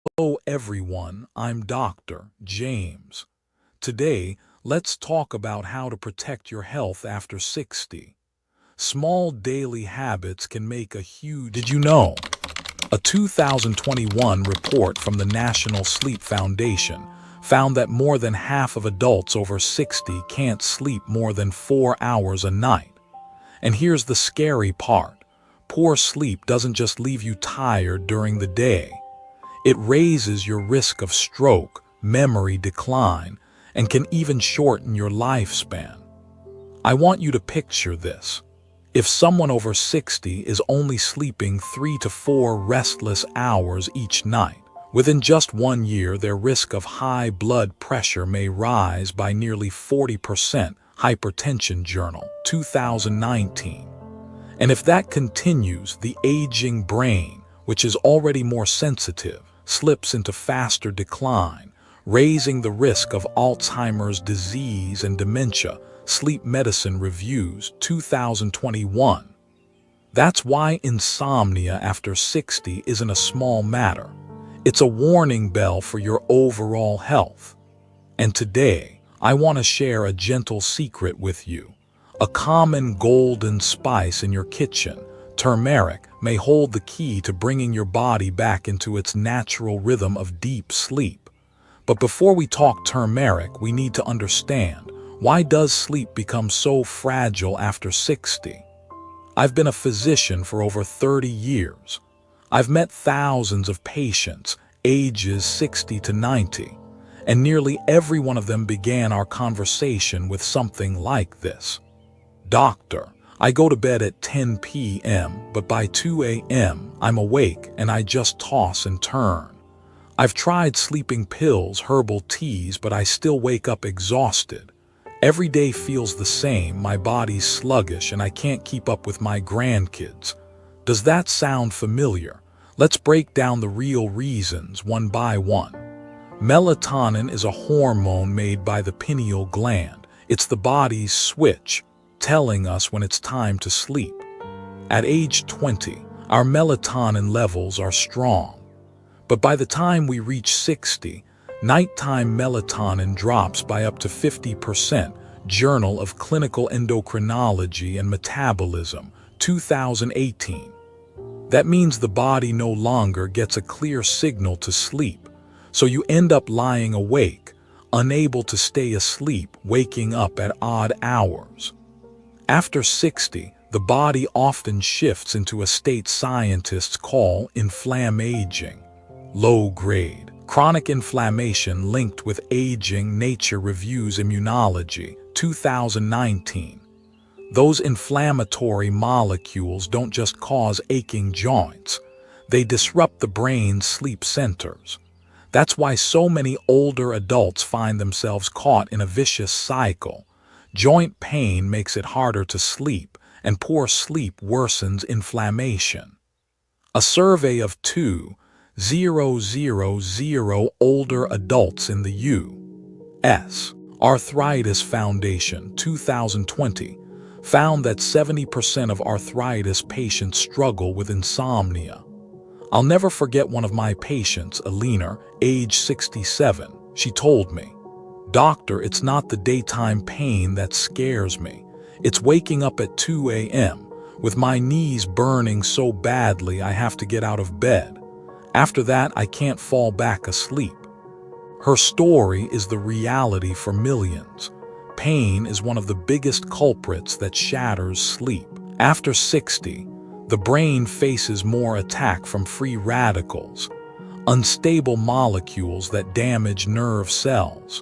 Hello everyone, I'm Dr. James. Today, let's talk about how to protect your health after 60. Small daily habits can make a huge... Did you know? A 2021 report from the National Sleep Foundation found that more than half of adults over 60 can't sleep more than 4 hours a night. And here's the scary part. Poor sleep doesn't just leave you tired during the day. It raises your risk of stroke, memory decline, and can even shorten your lifespan. I want you to picture this. If someone over 60 is only sleeping 3 to 4 restless hours each night, within just 1 year their risk of high blood pressure may rise by nearly 40%, Hypertension Journal, 2019. And if that continues, the aging brain, which is already more sensitive, slips into faster decline, raising the risk of Alzheimer's disease and dementia, Sleep Medicine Reviews, 2021. That's why insomnia after 60 isn't a small matter. It's a warning bell for your overall health. And today, I want to share a gentle secret with you. A common golden spice in your kitchen, turmeric, may hold the key to bringing your body back into its natural rhythm of deep sleep. But before we talk turmeric, we need to understand, why does sleep become so fragile after 60? I've been a physician for over 30 years. I've met thousands of patients, ages 60 to 90, and nearly every one of them began our conversation with something like this. Doctor, I go to bed at 10 p.m., but by 2 a.m. I'm awake and I just toss and turn. I've tried sleeping pills, herbal teas, but I still wake up exhausted. Every day feels the same, my body's sluggish and I can't keep up with my grandkids. Does that sound familiar? Let's break down the real reasons one by one. Melatonin is a hormone made by the pineal gland. It's the body's switch, telling us when it's time to sleep. At age 20, our melatonin levels are strong. But by the time we reach 60, nighttime melatonin drops by up to 50%, Journal of Clinical Endocrinology and Metabolism, 2018. That means the body no longer gets a clear signal to sleep, so you end up lying awake, unable to stay asleep, waking up at odd hours. After 60, the body often shifts into a state scientists call inflammaging, low-grade, chronic inflammation linked with aging. Nature Reviews Immunology, 2019. Those inflammatory molecules don't just cause aching joints, they disrupt the brain's sleep centers. That's why so many older adults find themselves caught in a vicious cycle. Joint pain makes it harder to sleep, and poor sleep worsens inflammation. A survey of 2,000 older adults in the U.S. Arthritis Foundation, 2020, found that 70% of arthritis patients struggle with insomnia. I'll never forget one of my patients, Alina, age 67. She told me, "Doctor, it's not the daytime pain that scares me. It's waking up at 2 a.m. with my knees burning so badly I have to get out of bed. After that, I can't fall back asleep." Her story is the reality for millions. Pain is one of the biggest culprits that shatters sleep. After 60, the brain faces more attack from free radicals, unstable molecules that damage nerve cells.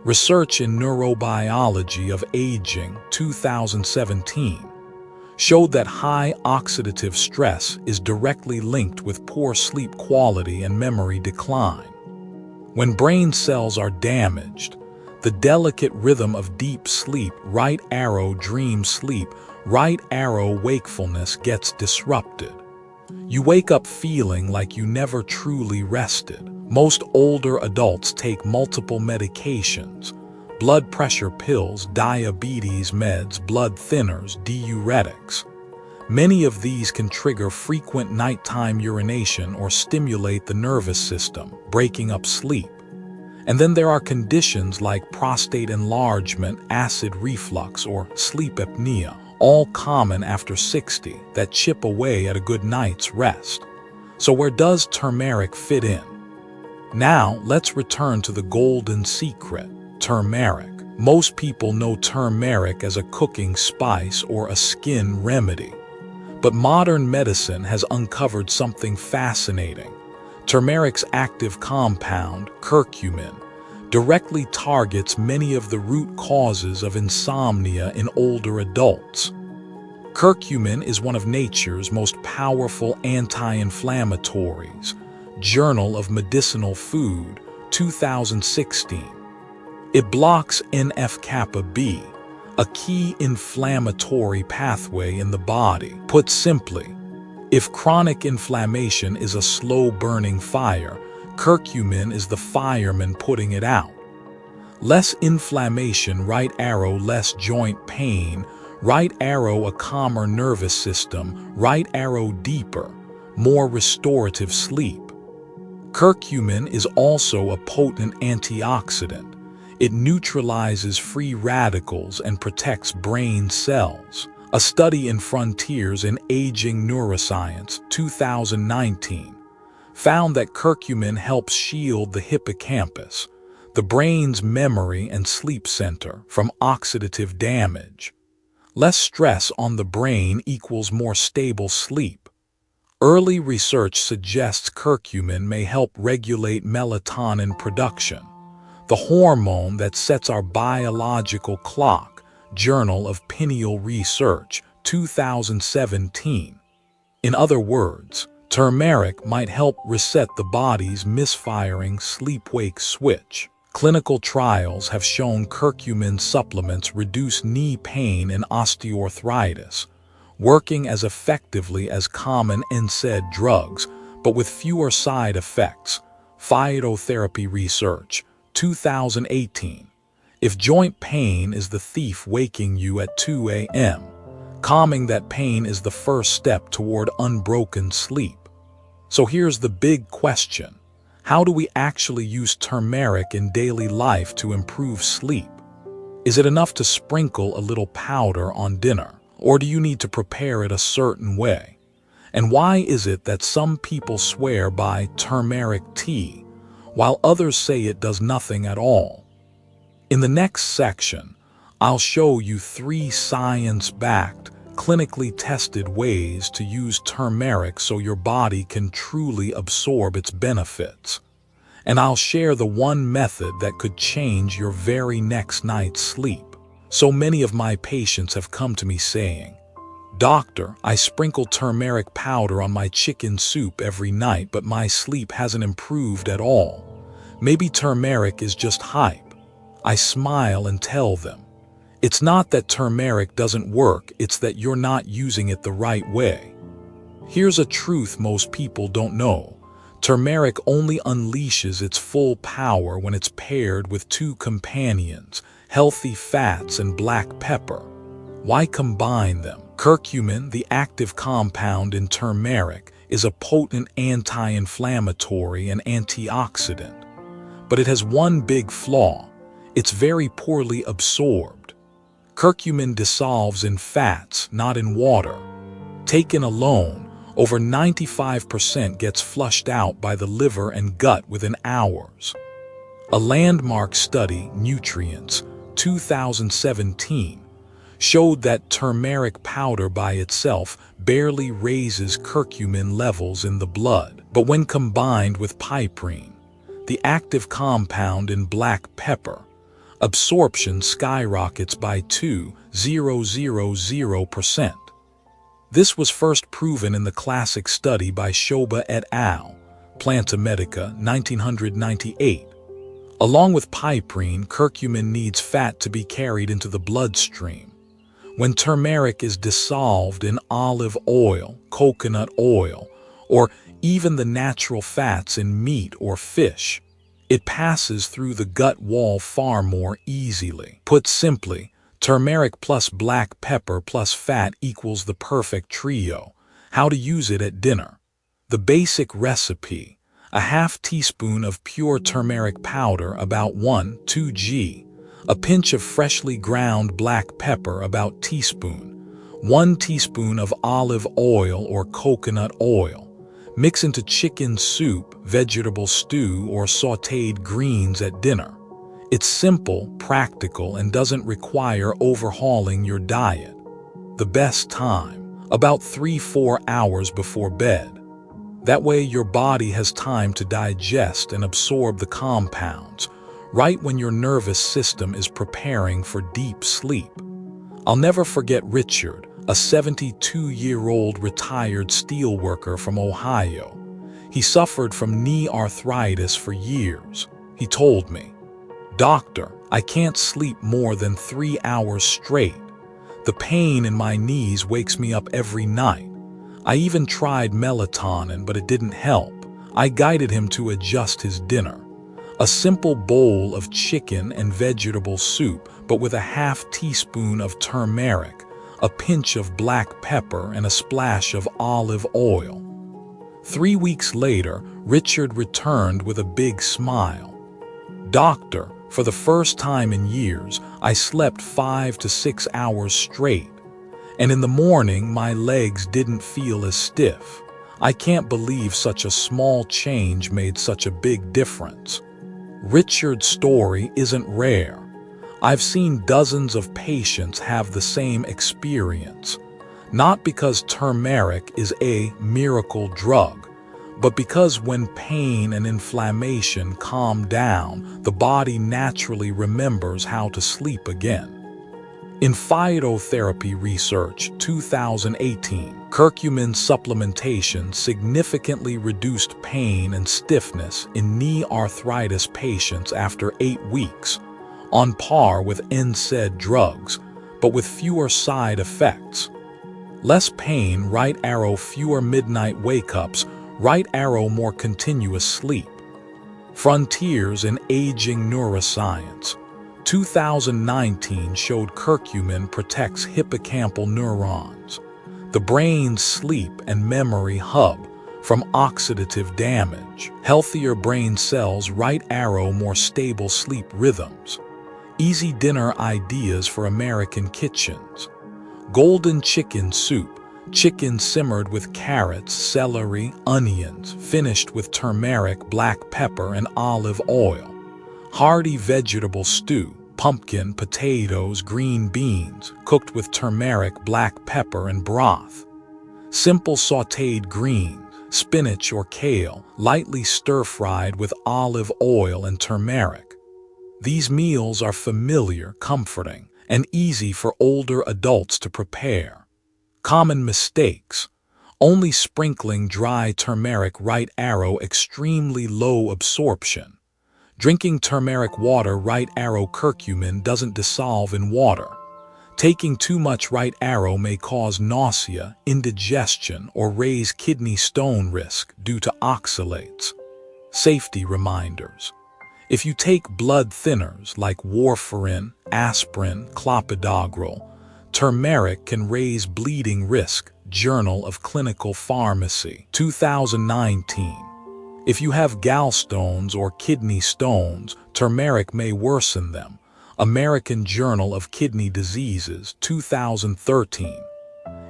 Research in Neurobiology of Aging, 2017, showed that high oxidative stress is directly linked with poor sleep quality and memory decline. When brain cells are damaged, the delicate rhythm of deep sleep, right arrow dream sleep, right arrow wakefulness gets disrupted. You wake up feeling like you never truly rested. Most older adults take multiple medications, blood pressure pills, diabetes meds, blood thinners, diuretics. Many of these can trigger frequent nighttime urination or stimulate the nervous system, breaking up sleep. And then there are conditions like prostate enlargement, acid reflux, or sleep apnea, all common after 60, that chip away at a good night's rest. So where does turmeric fit in? Now, let's return to the golden secret, turmeric. Most people know turmeric as a cooking spice or a skin remedy. But modern medicine has uncovered something fascinating. Turmeric's active compound, curcumin, directly targets many of the root causes of insomnia in older adults. Curcumin is one of nature's most powerful anti-inflammatories. Journal of Medicinal Food, 2016. It blocks NF-kappa B, a key inflammatory pathway in the body. Put simply, if chronic inflammation is a slow-burning fire, curcumin is the fireman putting it out. Less inflammation, right arrow, less joint pain, right arrow, a calmer nervous system, right arrow, deeper, more restorative sleep. Curcumin is also a potent antioxidant. It neutralizes free radicals and protects brain cells. A study in Frontiers in Aging Neuroscience, 2019, found that curcumin helps shield the hippocampus, the brain's memory and sleep center, from oxidative damage. Less stress on the brain equals more stable sleep. Early research suggests curcumin may help regulate melatonin production, the hormone that sets our biological clock. Journal of Pineal Research, 2017. In other words, turmeric might help reset the body's misfiring sleep-wake switch. Clinical trials have shown curcumin supplements reduce knee pain and osteoarthritis, working as effectively as common NSAID drugs, but with fewer side effects. Phytotherapy Research, 2018. If joint pain is the thief waking you at 2 a.m., calming that pain is the first step toward unbroken sleep. So here's the big question. How do we actually use turmeric in daily life to improve sleep? Is it enough to sprinkle a little powder on dinner, or do you need to prepare it a certain way? And why is it that some people swear by turmeric tea, while others say it does nothing at all? In the next section, I'll show you 3 science-backed, clinically tested ways to use turmeric so your body can truly absorb its benefits. And I'll share the one method that could change your very next night's sleep. So many of my patients have come to me saying, "Doctor, I sprinkle turmeric powder on my chicken soup every night, but my sleep hasn't improved at all. Maybe turmeric is just hype." I smile and tell them, it's not that turmeric doesn't work, it's that you're not using it the right way. Here's a truth most people don't know. Turmeric only unleashes its full power when it's paired with 2 companions, healthy fats and black pepper. Why combine them? Curcumin, the active compound in turmeric, is a potent anti-inflammatory and antioxidant. But it has one big flaw. It's very poorly absorbed. Curcumin dissolves in fats, not in water. Taken alone, over 95% gets flushed out by the liver and gut within hours. A landmark study, Nutrients, 2017, showed that turmeric powder by itself barely raises curcumin levels in the blood. But when combined with piperine, the active compound in black pepper, absorption skyrockets by 2,000%. This was first proven in the classic study by Shoba et al., Planta Medica, 1998. Along with piperine, curcumin needs fat to be carried into the bloodstream. When turmeric is dissolved in olive oil, coconut oil, or even the natural fats in meat or fish, it passes through the gut wall far more easily. Put simply, Turmeric plus black pepper plus fat equals the perfect trio. How to use it at dinner. The basic recipe: a half teaspoon of pure turmeric powder, about 1-2 g, a pinch of freshly ground black pepper, about teaspoon, 1 teaspoon of olive oil or coconut oil. Mix into chicken soup, vegetable stew, or sautéed greens at dinner. It's simple, practical, and doesn't require overhauling your diet. The best time: about 3-4 hours before bed. That way your body has time to digest and absorb the compounds, right when your nervous system is preparing for deep sleep. I'll never forget Richard, a 72-year-old retired steelworker from Ohio. He suffered from knee arthritis for years. He told me, "Doctor, I can't sleep more than 3 hours straight. The pain in my knees wakes me up every night. I even tried melatonin, but it didn't help." I guided him to adjust his dinner: a simple bowl of chicken and vegetable soup, but with a half teaspoon of turmeric, a pinch of black pepper, and a splash of olive oil. 3 weeks later, Richard returned with a big smile. "Doctor, for the first time in years, I slept 5 to 6 hours straight. And in the morning, my legs didn't feel as stiff. I can't believe such a small change made such a big difference." Richard's story isn't rare. I've seen dozens of patients have the same experience, not because turmeric is a miracle drug, but because when pain and inflammation calm down, the body naturally remembers how to sleep again. In phytotherapy research 2018, curcumin supplementation significantly reduced pain and stiffness in knee arthritis patients after 8 weeks, on par with NSAID drugs, but with fewer side effects. Less pain, right arrow; fewer midnight wake-ups, right arrow; more continuous sleep. Frontiers in Aging Neuroscience 2019 showed curcumin protects hippocampal neurons, the brain's sleep and memory hub, from oxidative damage. Healthier brain cells, right arrow; more stable sleep rhythms. Easy dinner ideas for American kitchens: golden chicken soup, chicken simmered with carrots, celery, onions, finished with turmeric, black pepper, and olive oil. Hearty vegetable stew, pumpkin, potatoes, green beans, cooked with turmeric, black pepper, and broth. Simple sautéed greens, spinach or kale, lightly stir-fried with olive oil and turmeric. These meals are familiar, comforting, and easy for older adults to prepare. Common mistakes: only sprinkling dry turmeric, right arrow; extremely low absorption. Drinking turmeric water, right arrow; curcumin doesn't dissolve in water. Taking too much, right arrow, may cause nausea, indigestion, or raise kidney stone risk due to oxalates. Safety reminders: if you take blood thinners like warfarin, aspirin, clopidogrel, turmeric can raise bleeding risk. Journal of Clinical Pharmacy 2019. If you have gallstones or kidney stones, turmeric may worsen them. American Journal of Kidney Diseases 2013.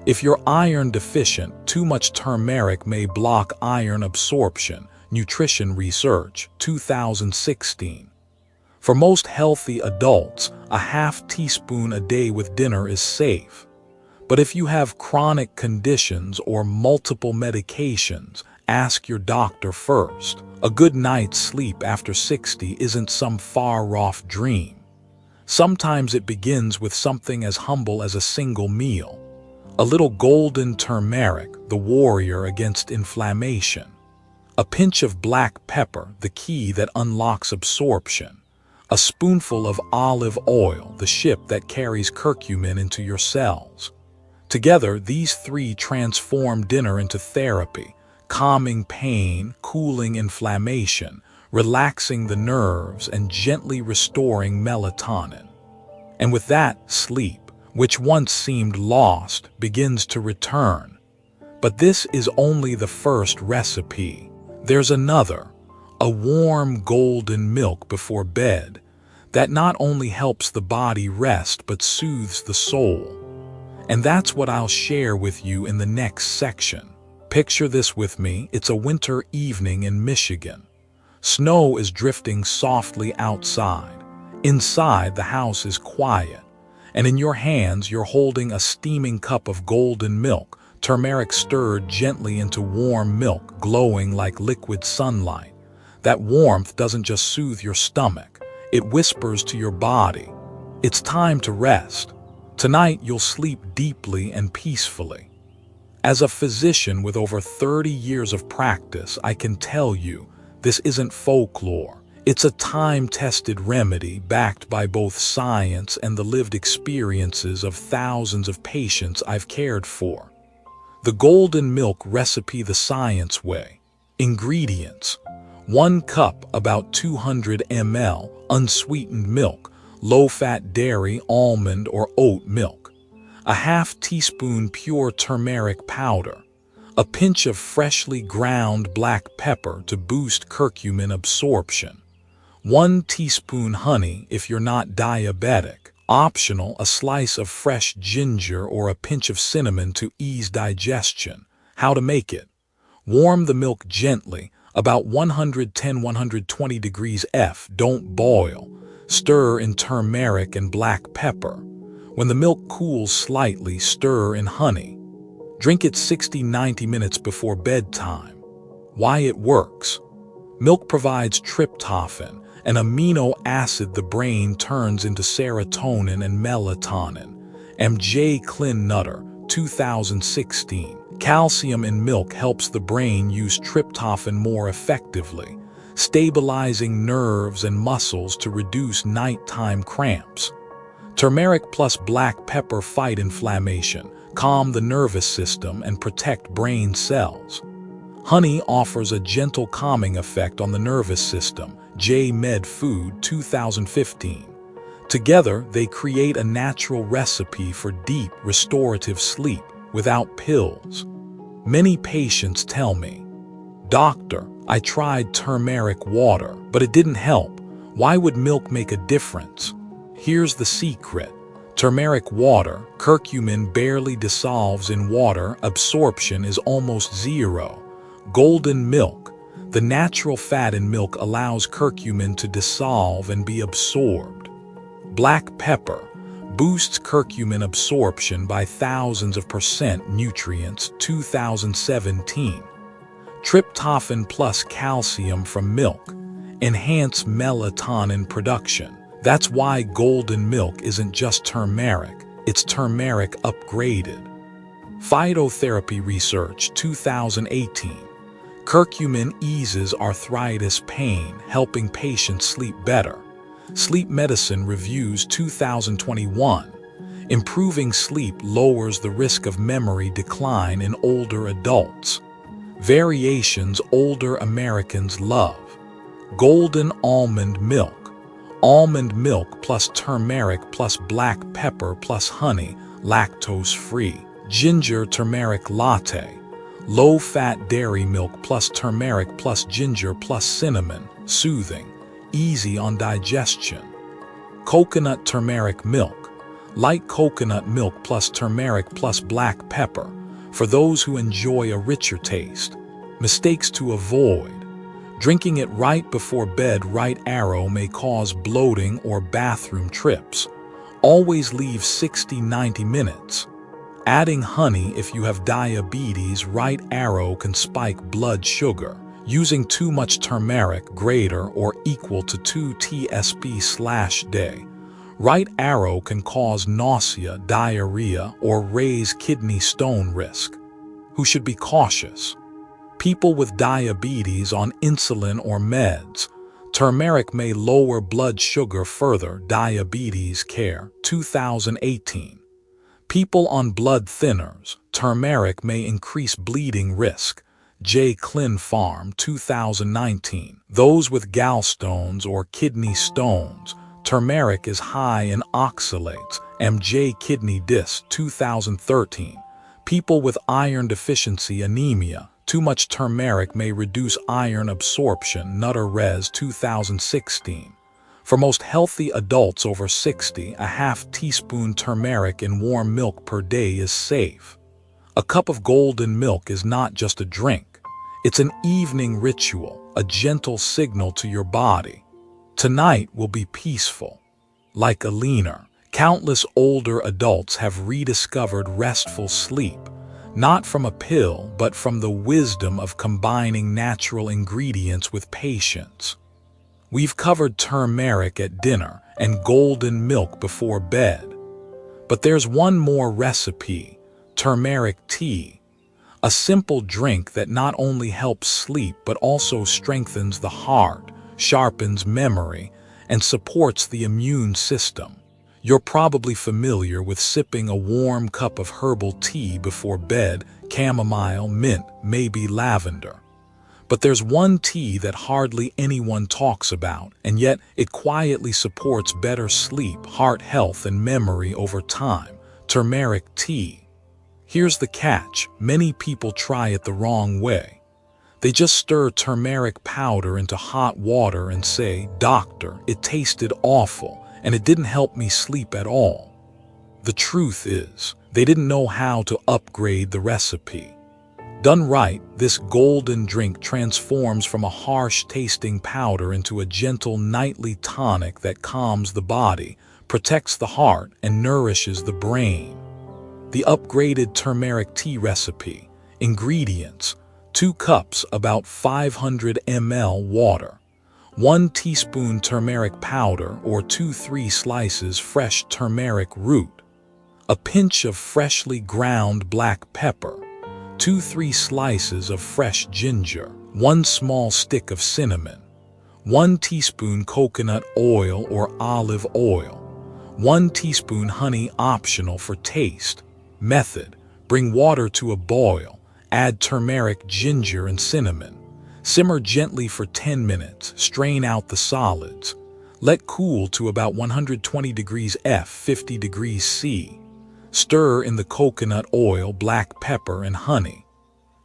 If you're iron deficient, too much turmeric may block iron absorption. Nutrition Research 2016. For most healthy adults, a half teaspoon a day with dinner is safe. But if you have chronic conditions or multiple medications, ask your doctor first. A good night's sleep after 60 isn't some far-off dream. Sometimes it begins with something as humble as a single meal. A little golden turmeric, the warrior against inflammation. A pinch of black pepper, the key that unlocks absorption. A spoonful of olive oil, the ship that carries curcumin into your cells. Together, these three transform dinner into therapy, calming pain, cooling inflammation, relaxing the nerves, and gently restoring melatonin. And with that, sleep, which once seemed lost, begins to return. But this is only the first recipe. There's another, a warm golden milk before bed, that not only helps the body rest but soothes the soul. And that's what I'll share with you in the next section. Picture this with me. It's a winter evening in Michigan. Snow is drifting softly outside. Inside, the house is quiet. And in your hands, you're holding a steaming cup of golden milk, turmeric stirred gently into warm milk, glowing like liquid sunlight. That warmth doesn't just soothe your stomach. It whispers to your body, it's time to rest. Tonight, you'll sleep deeply and peacefully. As a physician with over 30 years of practice, I can tell you, this isn't folklore. It's a time-tested remedy backed by both science and the lived experiences of thousands of patients I've cared for. The golden milk recipe the science way. Ingredients: 1 cup, about 200 ml, unsweetened milk, low-fat dairy, almond or oat milk. A half teaspoon pure turmeric powder. A pinch of freshly ground black pepper to boost curcumin absorption. 1 teaspoon honey if you're not diabetic. Optional, a slice of fresh ginger or a pinch of cinnamon to ease digestion. How to make it: warm the milk gently, about 110–120 degrees F. Don't boil. Stir in turmeric and black pepper. When the milk cools slightly, stir in honey. Drink it 60–90 minutes before bedtime. Why it works: milk provides tryptophan, an amino acid the brain turns into serotonin and melatonin. M.J. Clin Nutter, 2016. Calcium in milk helps the brain use tryptophan more effectively, stabilizing nerves and muscles to reduce nighttime cramps. Turmeric plus black pepper fight inflammation, calm the nervous system, and protect brain cells. Honey offers a gentle calming effect on the nervous system. J. Med Food, 2015. Together, they create a natural recipe for deep, restorative sleep without pills. Many patients tell me, "Doctor, I tried turmeric water, but it didn't help. Why would milk make a difference?" Here's the secret. Turmeric water, curcumin barely dissolves in water, absorption is almost zero. Golden milk, the natural fat in milk allows curcumin to dissolve and be absorbed. Black pepper boosts curcumin absorption by thousands of percent. Nutrients, 2017. Tryptophan plus calcium from milk, enhance melatonin production. That's why golden milk isn't just turmeric, it's turmeric upgraded. Phytotherapy research, 2018. Curcumin eases arthritis pain, helping patients sleep better. Sleep Medicine Reviews, 2021. Improving sleep lowers the risk of memory decline in older adults. Variations older Americans love. Golden almond milk. Almond milk plus turmeric plus black pepper plus honey, lactose-free. Ginger turmeric latte. Low-fat dairy milk plus turmeric plus ginger plus cinnamon, soothing, easy on digestion. Coconut turmeric milk. Light coconut milk plus turmeric plus black pepper, for those who enjoy a richer taste. Mistakes to avoid: drinking it right before bed. Right arrow may cause bloating or bathroom trips. Always leave 60–90 minutes. Adding honey if you have diabetes. Right arrow can spike blood sugar. Using too much turmeric, greater or equal to 2 tsp/day. Right arrow can cause nausea, diarrhea, or raise kidney stone risk. Who should be cautious? People with diabetes on insulin or meds. Turmeric may lower blood sugar further. Diabetes Care, 2018. People on blood thinners. Turmeric may increase bleeding risk. J. Clin Farm, 2019. Those with gallstones or kidney stones. Turmeric is high in oxalates, MJ Kidney Dis, 2013. People with iron deficiency anemia. Too much turmeric may reduce iron absorption, Nutter Res, 2016. For most healthy adults over 60, a half teaspoon turmeric in warm milk per day is safe. A cup of golden milk is not just a drink. It's an evening ritual, a gentle signal to your body. Tonight will be peaceful. Like a leaner, countless older adults have rediscovered restful sleep, not from a pill, but from the wisdom of combining natural ingredients with patience. We've covered turmeric at dinner and golden milk before bed. But there's one more recipe, turmeric tea, a simple drink that not only helps sleep but also strengthens the heart, sharpens memory, and supports the immune system. You're probably familiar with sipping a warm cup of herbal tea before bed, chamomile, mint, maybe lavender. But there's one tea that hardly anyone talks about, and yet it quietly supports better sleep, heart health, and memory over time: turmeric tea. Here's the catch: many people try it the wrong way. They just stir turmeric powder into hot water and say, "Doctor, it tasted awful, and it didn't help me sleep at all." The truth is, they didn't know how to upgrade the recipe. Done right, this golden drink transforms from a harsh-tasting powder into a gentle nightly tonic that calms the body, protects the heart, and nourishes the brain. The upgraded turmeric tea recipe. Ingredients: 2 cups, about 500 ml water. 1 teaspoon turmeric powder or 2-3 slices fresh turmeric root. A pinch of freshly ground black pepper. 2-3 slices of fresh ginger. 1 small stick of cinnamon. 1 teaspoon coconut oil or olive oil. 1 teaspoon honey, optional for taste. Method: bring water to a boil. Add turmeric, ginger, and cinnamon. Simmer gently for 10 minutes. Strain out the solids. Let cool to about 120 degrees F, 50 degrees C. Stir in the coconut oil, black pepper, and honey.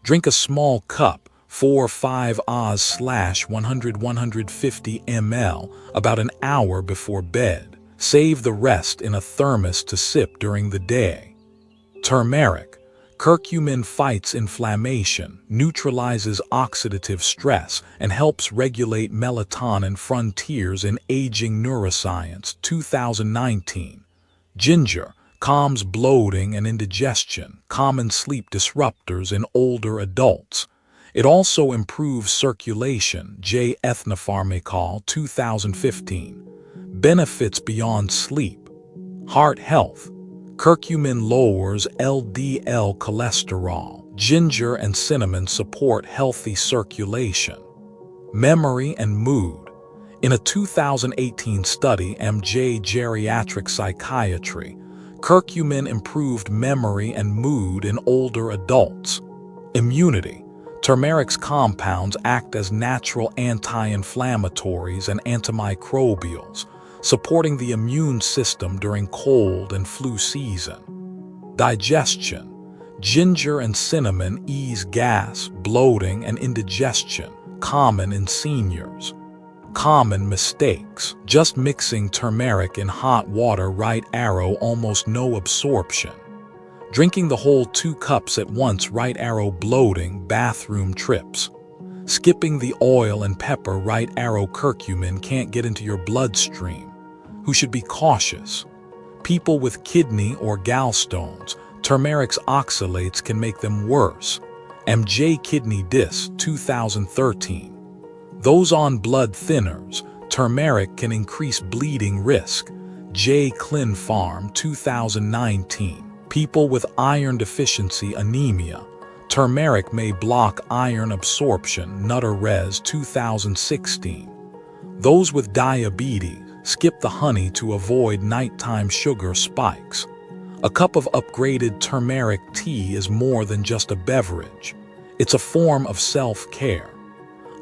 Drink a small cup, 4-5 oz/100-150 ml, about an hour before bed. Save the rest in a thermos to sip during the day. Turmeric. Curcumin fights inflammation, neutralizes oxidative stress, and helps regulate melatonin, frontiers in aging neuroscience, 2019. Ginger. Calms bloating and indigestion, common sleep disruptors in older adults. It also improves circulation, J. Ethnopharmacol, 2015. Benefits beyond sleep. Heart health. Curcumin lowers LDL cholesterol. Ginger and cinnamon support healthy circulation. Memory and mood. In a 2018 study, MJ Geriatric Psychiatry, curcumin improved memory and mood in older adults. Immunity. Turmeric's compounds act as natural anti-inflammatories and antimicrobials, supporting the immune system during cold and flu season. Digestion. Ginger and cinnamon ease gas, bloating, and indigestion, common in seniors. Common mistakes: just mixing turmeric in hot water, right arrow, almost no absorption. Drinking the whole 2 cups at once, right arrow, bloating, bathroom trips. Skipping the oil and pepper, right arrow, curcumin can't get into your bloodstream. Who should be cautious? People with kidney or gallstones. Turmeric's oxalates can make them worse. MJ Kidney Dis, 2013. Those on blood thinners. Turmeric can increase bleeding risk. J. Clin Farm, 2019. People with iron deficiency anemia. Turmeric may block iron absorption, Nutter Res, 2016. Those with diabetes. Skip the honey to avoid nighttime sugar spikes. A cup of upgraded turmeric tea is more than just a beverage. It's a form of self-care.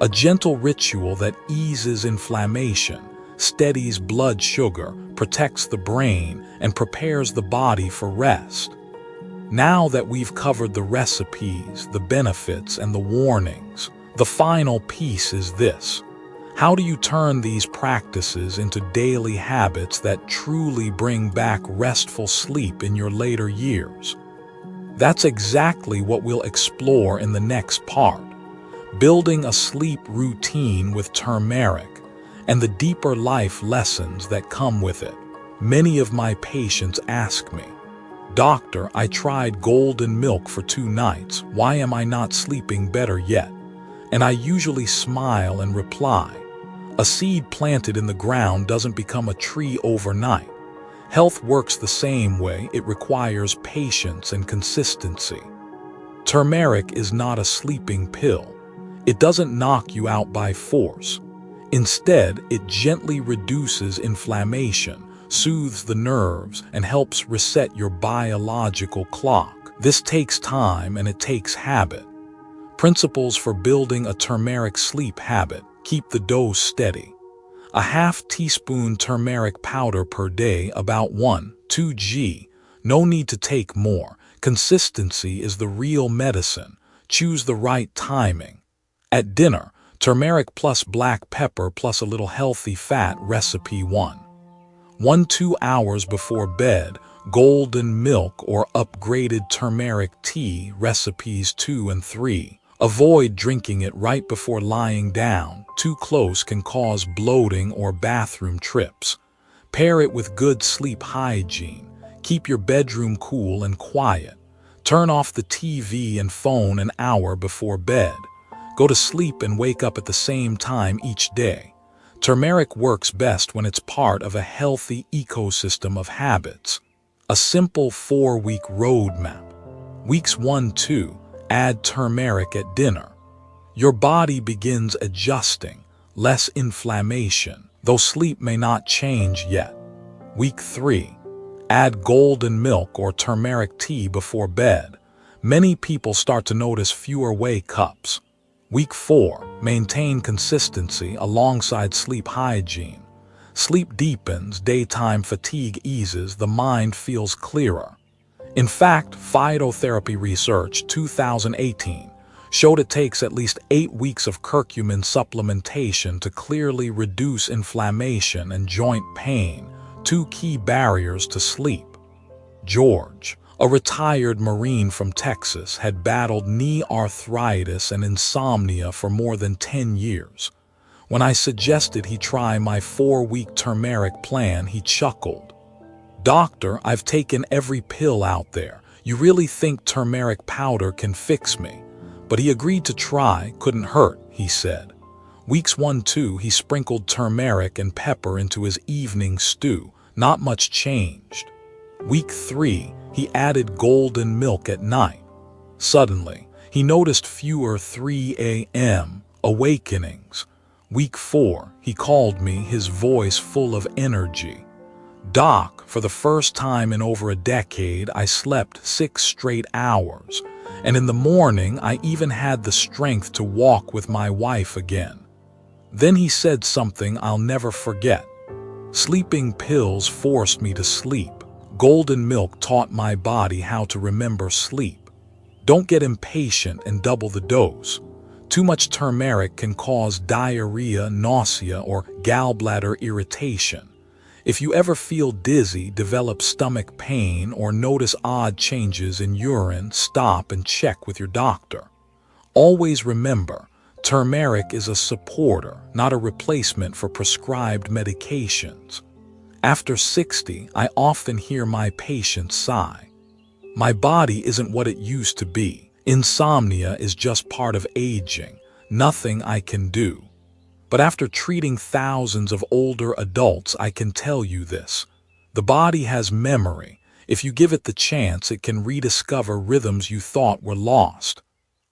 A gentle ritual that eases inflammation, steadies blood sugar, protects the brain, and prepares the body for rest. Now that we've covered the recipes, the benefits, and the warnings, the final piece is this. How do you turn these practices into daily habits that truly bring back restful sleep in your later years? That's exactly what we'll explore in the next part. Building a sleep routine with turmeric and the deeper life lessons that come with it. Many of my patients ask me, "Doctor, I tried golden milk for 2 nights. Why am I not sleeping better yet?" And I usually smile and reply, a seed planted in the ground doesn't become a tree overnight. Health works the same way. It requires patience and consistency. Turmeric is not a sleeping pill. It doesn't knock you out by force. Instead, it gently reduces inflammation, soothes the nerves, and helps reset your biological clock. This takes time and it takes habit. Principles for building a turmeric sleep habit. Keep the dose steady. A half teaspoon turmeric powder per day, about 1-2 g. No need to take more. Consistency is the real medicine. Choose the right timing. At dinner, turmeric plus black pepper plus a little healthy fat. Recipe 1. 1-2 hours before bed, golden milk or upgraded turmeric tea. Recipes 2 and 3. Avoid drinking it right before lying down. Too close can cause bloating or bathroom trips. Pair it with good sleep hygiene. Keep your bedroom cool and quiet. Turn off the TV and phone an hour before bed. Go to sleep and wake up at the same time each day. Turmeric works best when it's part of a healthy ecosystem of habits. A simple 4-week roadmap. Weeks 1-2. Add turmeric at dinner. Your body begins adjusting, less inflammation, though sleep may not change yet. Week 3. Add golden milk or turmeric tea before bed. Many people start to notice fewer wake-ups. Week 4. Maintain consistency alongside sleep hygiene. Sleep deepens, daytime fatigue eases, the mind feels clearer. In fact, phytotherapy research 2018 showed it takes at least 8 weeks of curcumin supplementation to clearly reduce inflammation and joint pain, 2 key barriers to sleep. George, a retired Marine from Texas, had battled knee arthritis and insomnia for more than 10 years. When I suggested he try my 4-week turmeric plan, he chuckled. "Doctor, I've taken every pill out there. You really think turmeric powder can fix me?" But he agreed to try. Couldn't hurt, he said. Weeks 1-2, he sprinkled turmeric and pepper into his evening stew. Not much changed. Week 3, he added golden milk at night. Suddenly, he noticed fewer 3 a.m. awakenings. Week 4, he called me, his voice full of energy. "Doc, for the first time in over a decade, I slept 6 straight hours. And in the morning, I even had the strength to walk with my wife again." Then he said something I'll never forget. "Sleeping pills forced me to sleep. Golden milk taught my body how to remember sleep." Don't get impatient and double the dose. Too much turmeric can cause diarrhea, nausea, or gallbladder irritation. If you ever feel dizzy, develop stomach pain, or notice odd changes in urine, stop and check with your doctor. Always remember, turmeric is a supporter, not a replacement for prescribed medications. After 60, I often hear my patients sigh. "My body isn't what it used to be. Insomnia is just part of aging. Nothing I can do." But after treating thousands of older adults, I can tell you this. The body has memory. If you give it the chance, it can rediscover rhythms you thought were lost.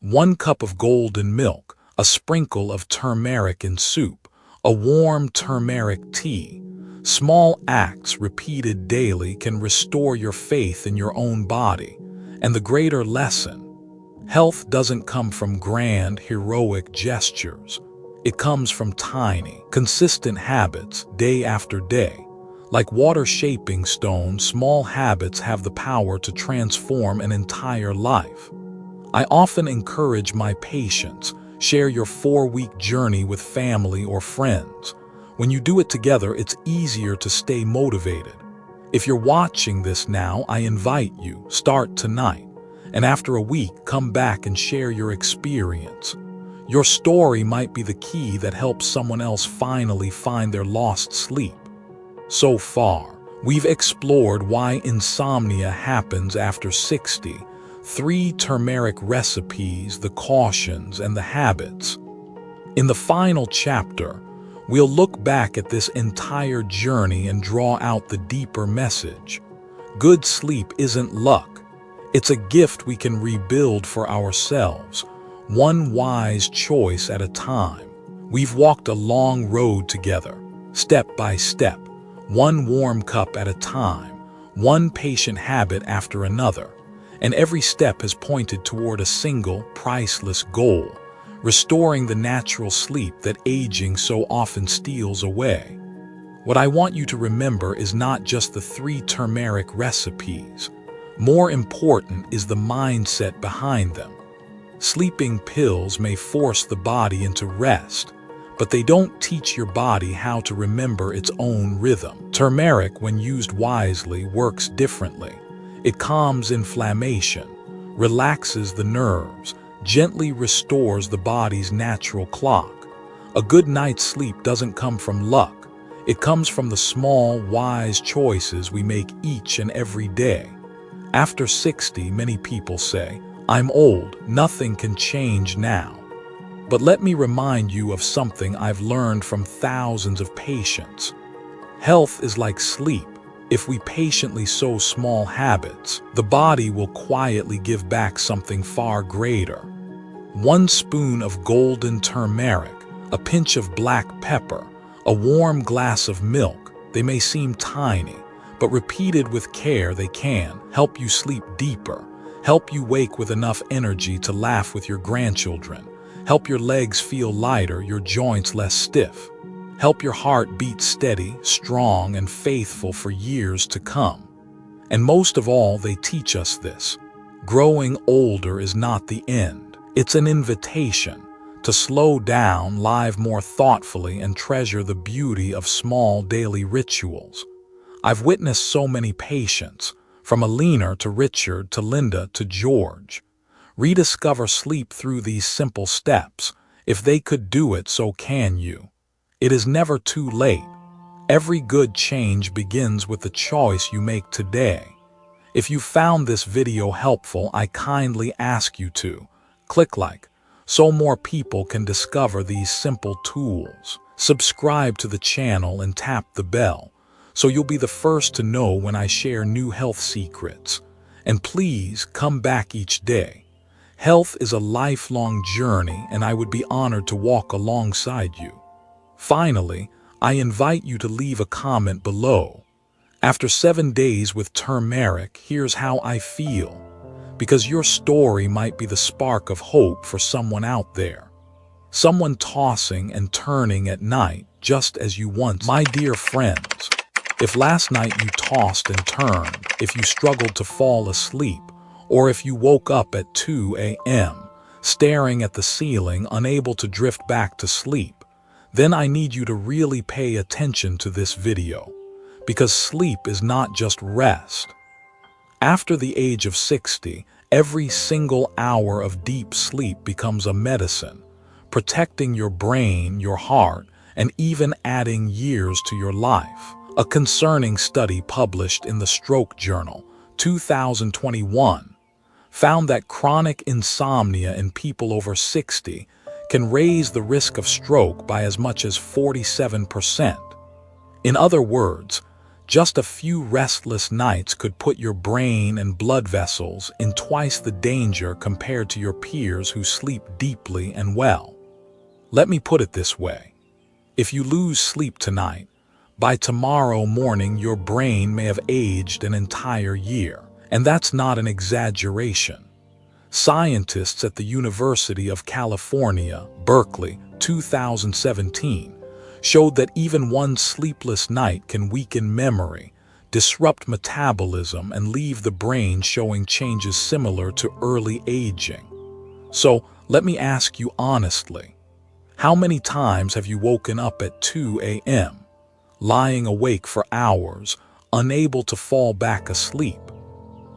1 cup of golden milk, a sprinkle of turmeric in soup, a warm turmeric tea. Small acts repeated daily can restore your faith in your own body. And the greater lesson: health doesn't come from grand, heroic gestures. It comes from tiny, consistent habits day after day. Like water shaping stone, small habits have the power to transform an entire life. I often encourage my patients, share your 4-week journey with family or friends. When you do it together, it's easier to stay motivated. If you're watching this now, I invite you, start tonight. And after a week, come back and share your experience. Your story might be the key that helps someone else finally find their lost sleep. So far, we've explored why insomnia happens after 60, 3 turmeric recipes, the cautions, and the habits. In the final chapter, we'll look back at this entire journey and draw out the deeper message. Good sleep isn't luck. It's a gift we can rebuild for ourselves, one wise choice at a time. We've walked a long road together, step by step, one warm cup at a time, one patient habit after another, and every step has pointed toward a single, priceless goal: restoring the natural sleep that aging so often steals away. What I want you to remember is not just the 3 turmeric recipes. More important is the mindset behind them. Sleeping pills may force the body into rest, but they don't teach your body how to remember its own rhythm. Turmeric, when used wisely, works differently. It calms inflammation, relaxes the nerves, gently restores the body's natural clock. A good night's sleep doesn't come from luck. It comes from the small, wise choices we make each and every day. After 60, many people say, "I'm old, nothing can change now." But let me remind you of something I've learned from thousands of patients. Health is like sleep. If we patiently sow small habits, the body will quietly give back something far greater. 1 spoon of golden turmeric, a pinch of black pepper, a warm glass of milk. They may seem tiny, but repeated with care, they can help you sleep deeper, help you wake with enough energy to laugh with your grandchildren, help your legs feel lighter, your joints less stiff, help your heart beat steady, strong, and faithful for years to come. And most of all, they teach us this: growing older is not the end. It's an invitation to slow down, live more thoughtfully, and treasure the beauty of small daily rituals. I've witnessed so many patients, from Alina to Richard to Linda to George, rediscover sleep through these simple steps. If they could do it, so can you. It is never too late. Every good change begins with the choice you make today. If you found this video helpful, I kindly ask you to click like, so more people can discover these simple tools. Subscribe to the channel and tap the bell, so you'll be the first to know when I share new health secrets. And please come back each day. Health is a lifelong journey, and I would be honored to walk alongside you. Finally, I invite you to leave a comment below. After 7 days with turmeric, here's how I feel. Because your story might be the spark of hope for someone out there. Someone tossing and turning at night just as you once. My dear friends, if last night you tossed and turned, if you struggled to fall asleep, or if you woke up at 2 a.m., staring at the ceiling, unable to drift back to sleep, then I need you to really pay attention to this video, because sleep is not just rest. After the age of 60, every single hour of deep sleep becomes a medicine, protecting your brain, your heart, and even adding years to your life. A concerning study published in the Stroke Journal, 2021, found that chronic insomnia in people over 60 can raise the risk of stroke by as much as 47%. In other words, just a few restless nights could put your brain and blood vessels in twice the danger compared to your peers who sleep deeply and well. Let me put it this way. If you lose sleep tonight, by tomorrow morning your brain may have aged an entire year. And that's not an exaggeration. Scientists at the University of California, Berkeley, 2017, showed that even one sleepless night can weaken memory, disrupt metabolism, and leave the brain showing changes similar to early aging. So, let me ask you honestly, how many times have you woken up at 2 a.m., lying awake for hours, unable to fall back asleep?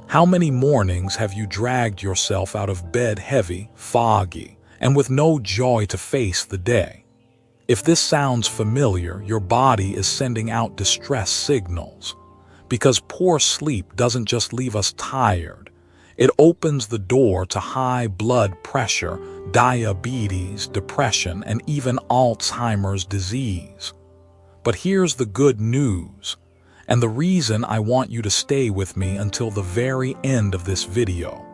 How many mornings have you dragged yourself out of bed heavy, foggy, and with no joy to face the day? If this sounds familiar, your body is sending out distress signals. Because poor sleep doesn't just leave us tired. It opens the door to high blood pressure, diabetes, depression, and even Alzheimer's disease. But here's the good news, and the reason I want you to stay with me until the very end of this video.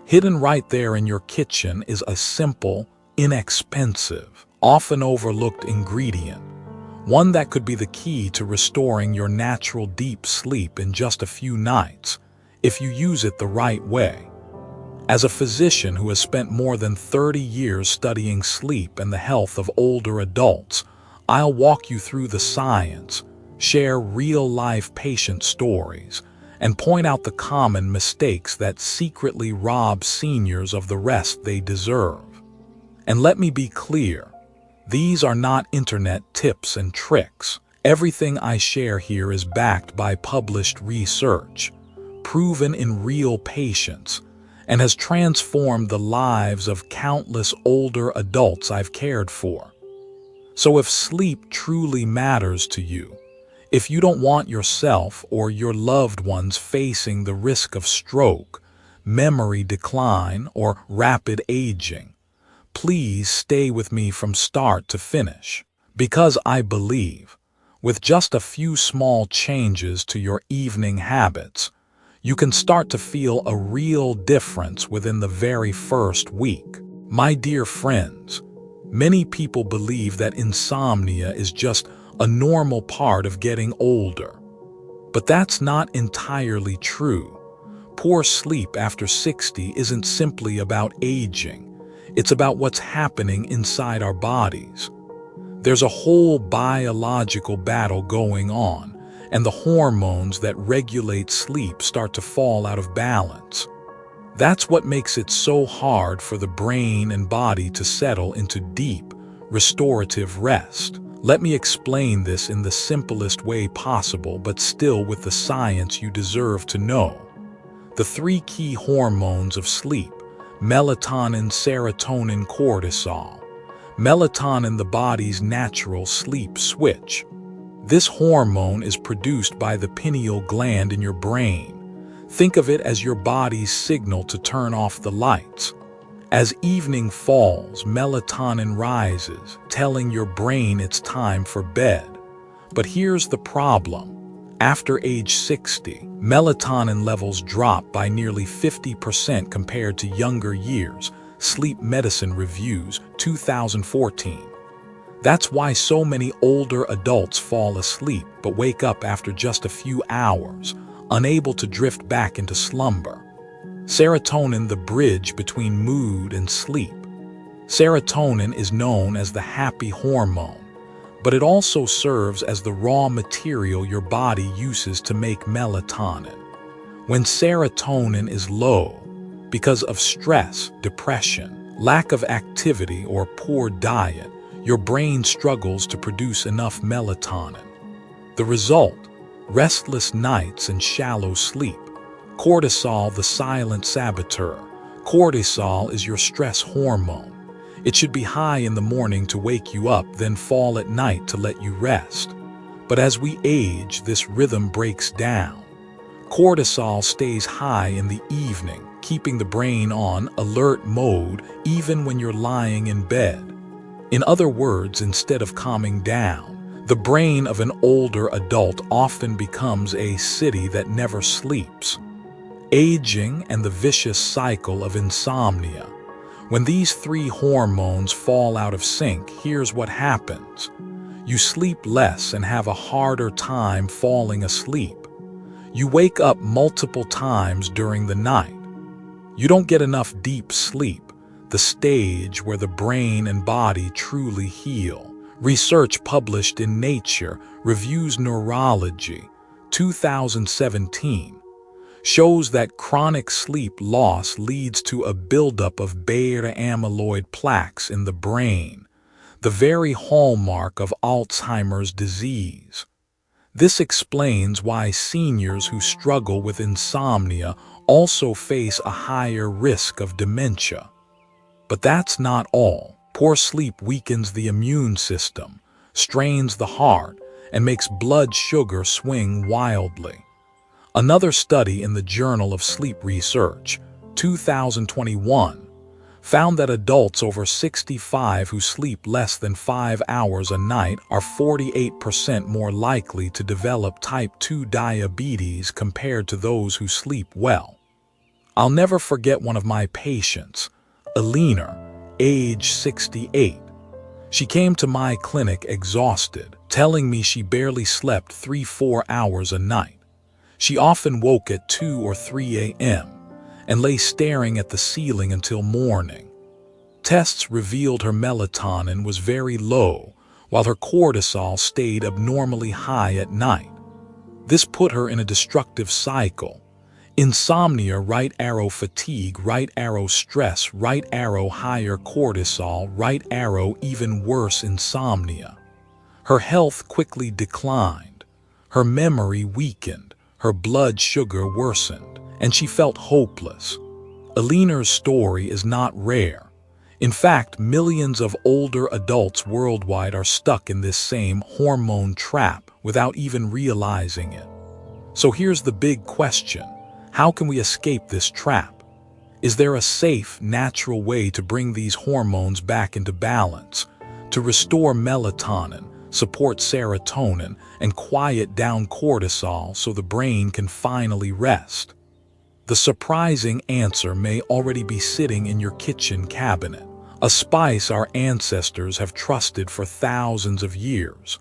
Hidden right there in your kitchen is a simple, inexpensive, often overlooked ingredient, one that could be the key to restoring your natural deep sleep in just a few nights, if you use it the right way. As a physician who has spent more than 30 years studying sleep and the health of older adults, I'll walk you through the science, share real-life patient stories, and point out the common mistakes that secretly rob seniors of the rest they deserve. And let me be clear, these are not internet tips and tricks. Everything I share here is backed by published research, proven in real patients, and has transformed the lives of countless older adults I've cared for. So if sleep truly matters to you, if you don't want yourself or your loved ones facing the risk of stroke, memory decline, or rapid aging, please stay with me from start to finish, because I believe, with just a few small changes to your evening habits, you can start to feel a real difference within the very first week. My dear friends, many people believe that insomnia is just a normal part of getting older. But that's not entirely true. Poor sleep after 60 isn't simply about aging. It's about what's happening inside our bodies. There's a whole biological battle going on, and the hormones that regulate sleep start to fall out of balance. That's what makes it so hard for the brain and body to settle into deep, restorative rest. Let me explain this in the simplest way possible, but still with the science you deserve to know. The three key hormones of sleep: melatonin, serotonin, cortisol. Melatonin, the body's natural sleep switch. This hormone is produced by the pineal gland in your brain. Think of it as your body's signal to turn off the lights. As evening falls, melatonin rises, telling your brain it's time for bed. But here's the problem. After age 60, melatonin levels drop by nearly 50% compared to younger years. Sleep Medicine Reviews, 2014. That's why so many older adults fall asleep but wake up after just a few hours, unable to drift back into slumber. Serotonin, the bridge between mood and sleep. Serotonin is known as the happy hormone, but it also serves as the raw material your body uses to make melatonin. When serotonin is low, because of stress, depression, lack of activity, or poor diet, your brain struggles to produce enough melatonin. The result: restless nights and shallow sleep. Cortisol, the silent saboteur. Cortisol is your stress hormone. It should be high in the morning to wake you up, then fall at night to let you rest. But as we age, this rhythm breaks down. Cortisol stays high in the evening, keeping the brain on alert mode even when you're lying in bed. In other words, instead of calming down, the brain of an older adult often becomes a city that never sleeps. Aging and the vicious cycle of insomnia. When these three hormones fall out of sync, here's what happens. You sleep less and have a harder time falling asleep. You wake up multiple times during the night. You don't get enough deep sleep. the stage where the brain and body truly heal. Research published in Nature Reviews Neurology, 2017, shows that chronic sleep loss leads to a buildup of beta-amyloid plaques in the brain, the very hallmark of Alzheimer's disease. This explains why seniors who struggle with insomnia also face a higher risk of dementia. But that's not all. Poor sleep weakens the immune system, strains the heart, and makes blood sugar swing wildly. Another study in the Journal of Sleep Research, 2021, found that adults over 65 who sleep less than 5 hours a night are 48% more likely to develop type 2 diabetes compared to those who sleep well. I'll never forget one of my patients, Alina, age 68. She came to my clinic exhausted, telling me she barely slept 3-4 hours a night. She often woke at 2 or 3 a.m. and lay staring at the ceiling until morning. Tests revealed her melatonin was very low, while her cortisol stayed abnormally high at night. This put her in a destructive cycle. Insomnia, right arrow fatigue, right arrow stress, right arrow higher cortisol, right arrow even worse insomnia. Her health quickly declined. Her memory weakened, her blood sugar worsened, and she felt hopeless. Alina's story is not rare. In fact, millions of older adults worldwide are stuck in this same hormone trap without even realizing it. So here's the big question. How can we escape this trap? Is there a safe, natural way to bring these hormones back into balance, to restore melatonin, support serotonin, and quiet down cortisol so the brain can finally rest? The surprising answer may already be sitting in your kitchen cabinet, a spice our ancestors have trusted for thousands of years,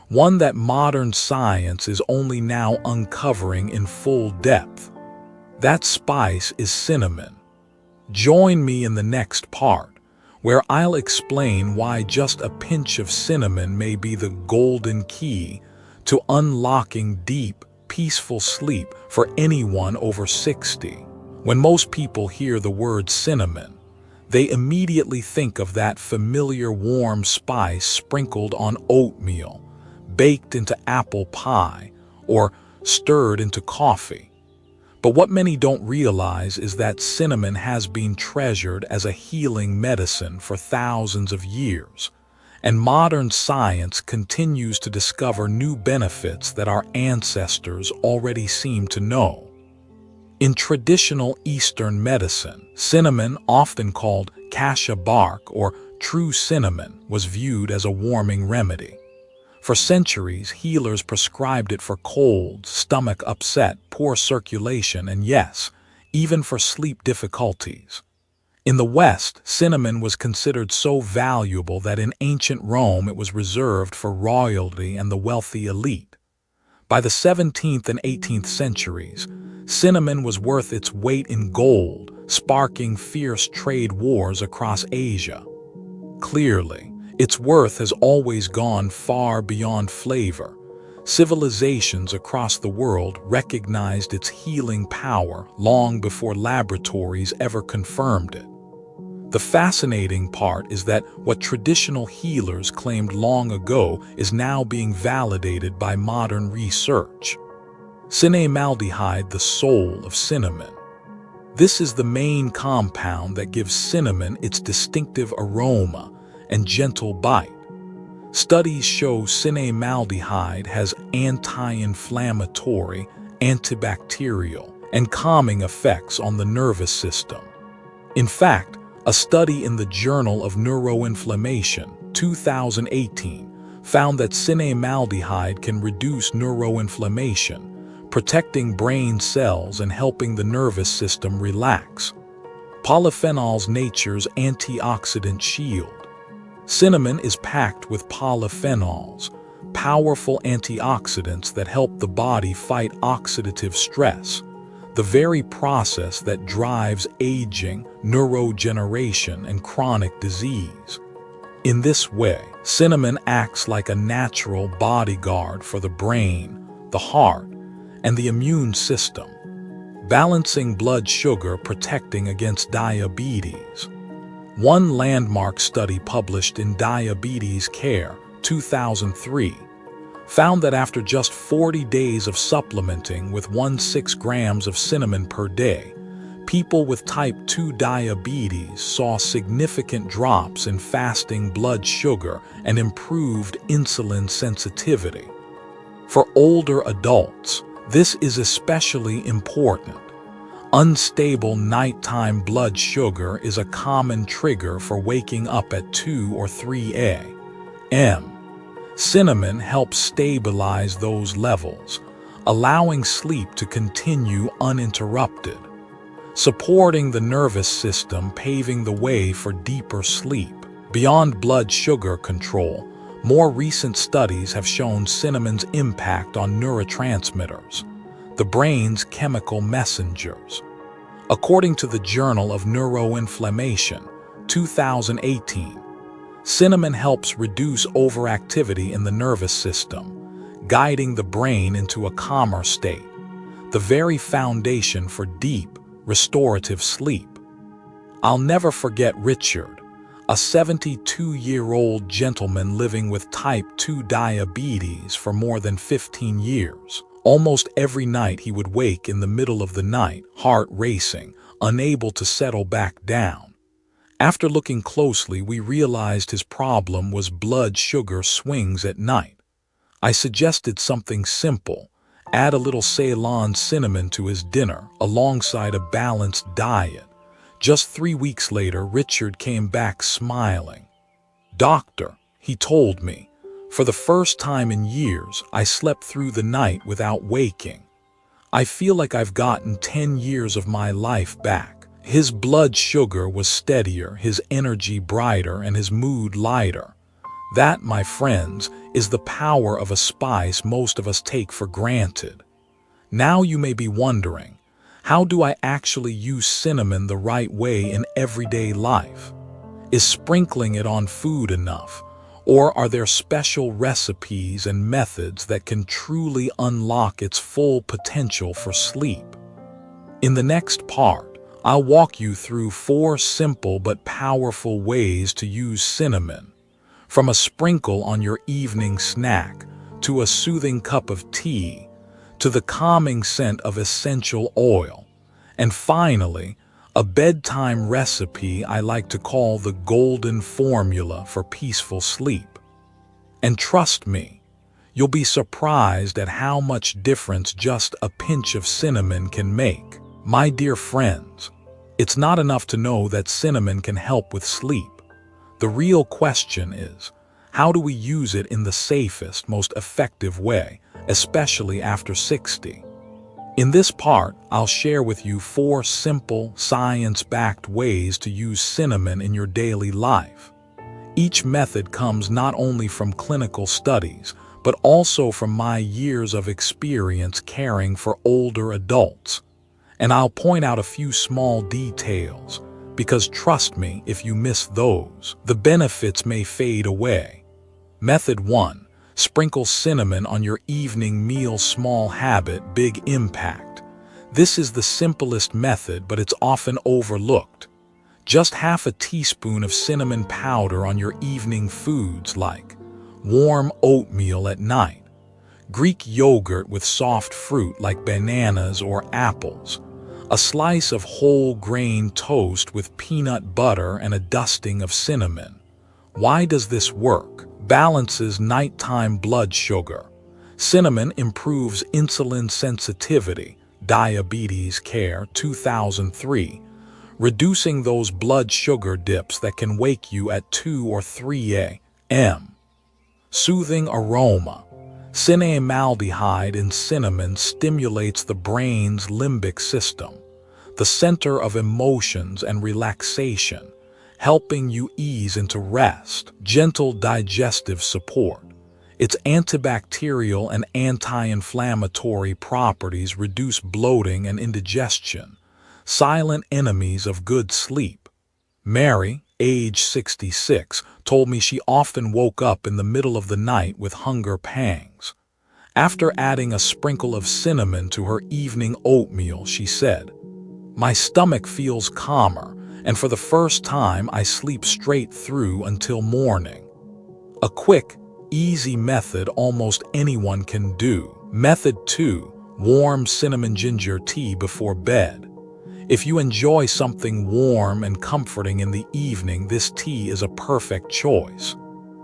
one that modern science is only now uncovering in full depth. That spice is cinnamon. Join me in the next part, where I'll explain why just a pinch of cinnamon may be the golden key to unlocking deep, peaceful sleep for anyone over 60. When most people hear the word cinnamon, they immediately think of that familiar warm spice sprinkled on oatmeal, baked into apple pie, or stirred into coffee. But what many don't realize is that cinnamon has been treasured as a healing medicine for thousands of years, and modern science continues to discover new benefits that our ancestors already seem to know. In traditional Eastern medicine, cinnamon, often called cassia bark or true cinnamon, was viewed as a warming remedy. For centuries, healers prescribed it for colds, stomach upset, poor circulation, and yes, even for sleep difficulties. In the West, cinnamon was considered so valuable that in ancient Rome it was reserved for royalty and the wealthy elite. By the 17th and 18th centuries, cinnamon was worth its weight in gold, sparking fierce trade wars across Asia. Clearly, its worth has always gone far beyond flavor. Civilizations across the world recognized its healing power long before laboratories ever confirmed it. The fascinating part is that what traditional healers claimed long ago is now being validated by modern research. Cinnamaldehyde, the soul of cinnamon. This is the main compound that gives cinnamon its distinctive aroma and gentle bite. Studies show cinnamaldehyde has anti-inflammatory, antibacterial, and calming effects on the nervous system. In fact, a study in the Journal of Neuroinflammation, 2018, found that cinnamaldehyde can reduce neuroinflammation, protecting brain cells and helping the nervous system relax. Polyphenols, nature's antioxidant shield. Cinnamon is packed with polyphenols, powerful antioxidants that help the body fight oxidative stress. the very process that drives aging, neurodegeneration, and chronic disease. In this way, cinnamon acts like a natural bodyguard for the brain, the heart, and the immune system, balancing blood sugar, protecting against diabetes. One landmark study published in Diabetes Care, 2003, found that after just 40 days of supplementing with 1.6 grams of cinnamon per day, people with type 2 diabetes saw significant drops in fasting blood sugar and improved insulin sensitivity. For older adults, this is especially important. Unstable nighttime blood sugar is a common trigger for waking up at 2 or 3 a.m. Cinnamon helps stabilize those levels, allowing sleep to continue uninterrupted, supporting the nervous system, paving the way for deeper sleep. Beyond blood sugar control, more recent studies have shown cinnamon's impact on neurotransmitters, the brain's chemical messengers. According to the Journal of Neuroinflammation, 2018, cinnamon helps reduce overactivity in the nervous system, guiding the brain into a calmer state, the very foundation for deep, restorative sleep. I'll never forget Richard, a 72-year-old gentleman living with type 2 diabetes for more than 15 years. Almost every night he would wake in the middle of the night, heart racing, unable to settle back down. After looking closely, we realized his problem was blood sugar swings at night. I suggested something simple: add a little Ceylon cinnamon to his dinner, alongside a balanced diet. Just 3 weeks later, Richard came back smiling. "Doctor," he told me, "for the first time in years, I slept through the night without waking. I feel like I've gotten 10 years of my life back." His blood sugar was steadier, his energy brighter, and his mood lighter. That, my friends, is the power of a spice most of us take for granted. Now you may be wondering, how do I actually use cinnamon the right way in everyday life? Is sprinkling it on food enough? Or are there special recipes and methods that can truly unlock its full potential for sleep? In the next part, I'll walk you through 4 simple but powerful ways to use cinnamon, from a sprinkle on your evening snack, to a soothing cup of tea, to the calming scent of essential oil, and finally, a bedtime recipe I like to call the golden formula for peaceful sleep. And trust me, you'll be surprised at how much difference just a pinch of cinnamon can make. My dear friends, it's not enough to know that cinnamon can help with sleep. The real question is, how do we use it in the safest, most effective way, especially after 60? In this part, I'll share with you 4 simple, science-backed ways to use cinnamon in your daily life. Each method comes not only from clinical studies, but also from my years of experience caring for older adults. And I'll point out a few small details, because trust me, if you miss those, the benefits may fade away. Method 1. Sprinkle cinnamon on your evening meal. Small habit, big impact. This is the simplest method, but it's often overlooked. Just half a teaspoon of cinnamon powder on your evening foods, like warm oatmeal at night, Greek yogurt with soft fruit like bananas or apples, a slice of whole grain toast with peanut butter, and a dusting of cinnamon. Why does this work? Balances nighttime blood sugar. Cinnamon improves insulin sensitivity. Diabetes Care, 2003. Reducing those blood sugar dips that can wake you at 2 or 3 a.m. Soothing aroma. Cinnamaldehyde in cinnamon stimulates the brain's limbic system, the center of emotions and relaxation, helping you ease into rest. Gentle digestive support. Its antibacterial and anti-inflammatory properties reduce bloating and indigestion, silent enemies of good sleep. Mary, age 66, told me she often woke up in the middle of the night with hunger pangs. After adding a sprinkle of cinnamon to her evening oatmeal, she said, "My stomach feels calmer, and for the first time I sleep straight through until morning." A quick, easy method almost anyone can do. Method 2. Warm cinnamon ginger tea before bed. If you enjoy something warm and comforting in the evening, this tea is a perfect choice.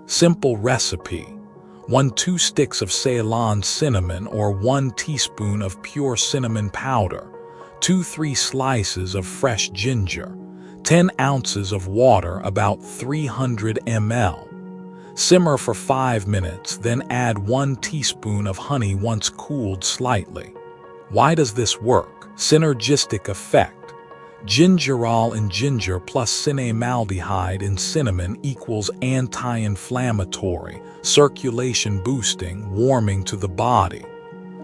Simple recipe. 2 sticks of Ceylon cinnamon or 1 teaspoon of pure cinnamon powder, 2-3 slices of fresh ginger, 10 ounces of water about 300 ml. Simmer for 5 minutes, then add 1 teaspoon of honey once cooled slightly. Why does this work? Synergistic effect. Gingerol in ginger plus cinnamaldehyde in cinnamon equals anti-inflammatory, circulation boosting, warming to the body.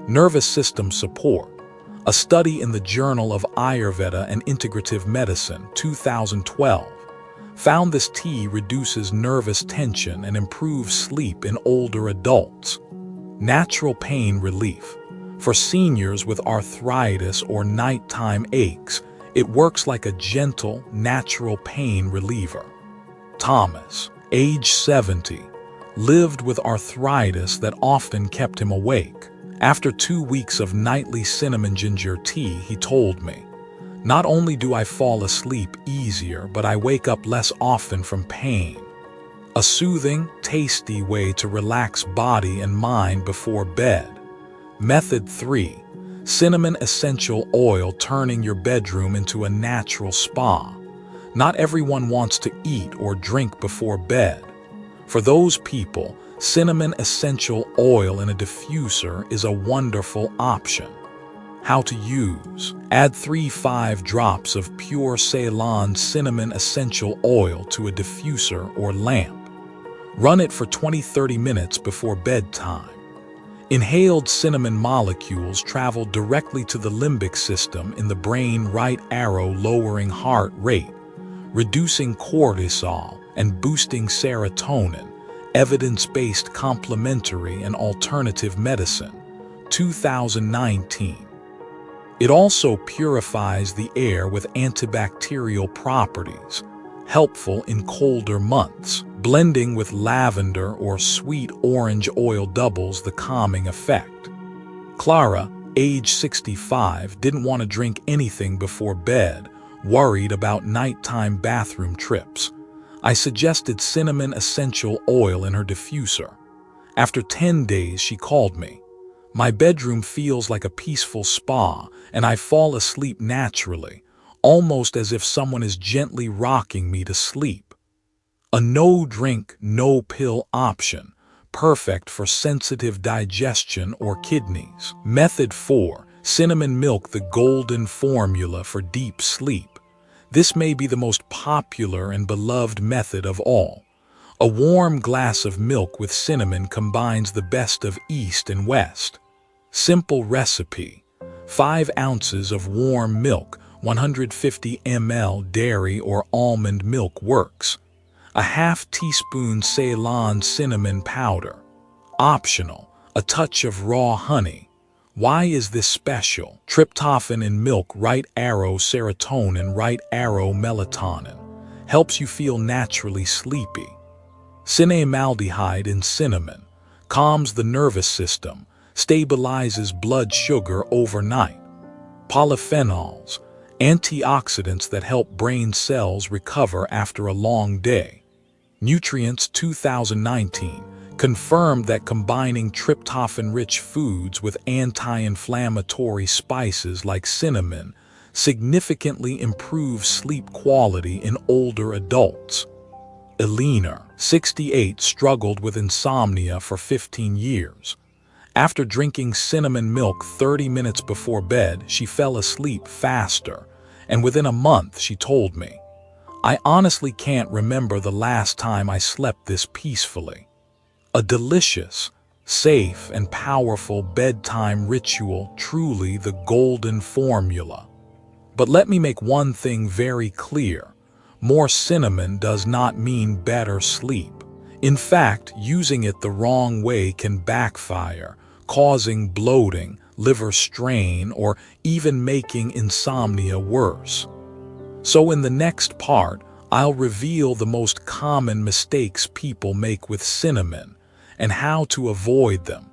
Nervous system support. A study in the Journal of Ayurveda and Integrative Medicine, 2012, found this tea reduces nervous tension and improves sleep in older adults. Natural pain relief. For seniors with arthritis or nighttime aches, it works like a gentle, natural pain reliever. Thomas, age 70, lived with arthritis that often kept him awake. After 2 weeks of nightly cinnamon ginger tea, he told me, "Not only do I fall asleep easier, but I wake up less often from pain." A soothing, tasty way to relax body and mind before bed. Method 3. Cinnamon essential oil, turning your bedroom into a natural spa. Not everyone wants to eat or drink before bed. For those people, cinnamon essential oil in a diffuser is a wonderful option. How to use. Add 3-5 drops of pure Ceylon cinnamon essential oil to a diffuser or lamp. Run it for 20-30 minutes before bedtime. Inhaled cinnamon molecules travel directly to the limbic system in the brain, right arrow, lowering heart rate, reducing cortisol, and boosting serotonin. Evidence-based complementary and alternative medicine, 2019. It also purifies the air with antibacterial properties, helpful in colder months. Blending with lavender or sweet orange oil doubles the calming effect. Clara, age 65, didn't want to drink anything before bed, worried about nighttime bathroom trips. I suggested cinnamon essential oil in her diffuser. After 10 days, she called me. "My bedroom feels like a peaceful spa, and I fall asleep naturally, almost as if someone is gently rocking me to sleep." A no-drink, no-pill option, perfect for sensitive digestion or kidneys. Method 4. Cinnamon milk, the golden formula for deep sleep. This may be the most popular and beloved method of all. A warm glass of milk with cinnamon combines the best of East and West. Simple recipe. 5 ounces of warm milk, 150 ml dairy or almond milk works. A half teaspoon Ceylon cinnamon powder. Optional, a touch of raw honey. Why is this special? Tryptophan in milk, right arrow serotonin, right arrow melatonin. Helps you feel naturally sleepy. Cinnamaldehyde in cinnamon. Calms the nervous system, stabilizes blood sugar overnight. Polyphenols, antioxidants that help brain cells recover after a long day. Nutrients, 2019, confirmed that combining tryptophan-rich foods with anti-inflammatory spices like cinnamon significantly improves sleep quality in older adults. Elena, 68, struggled with insomnia for 15 years. After drinking cinnamon milk 30 minutes before bed, she fell asleep faster, and within a month she told me, "I honestly can't remember the last time I slept this peacefully." A delicious, safe and powerful bedtime ritual, truly the golden formula. But let me make one thing very clear. More cinnamon does not mean better sleep. In fact, using it the wrong way can backfire, causing bloating, liver strain, or even making insomnia worse. So in the next part, I'll reveal the most common mistakes people make with cinnamon and how to avoid them.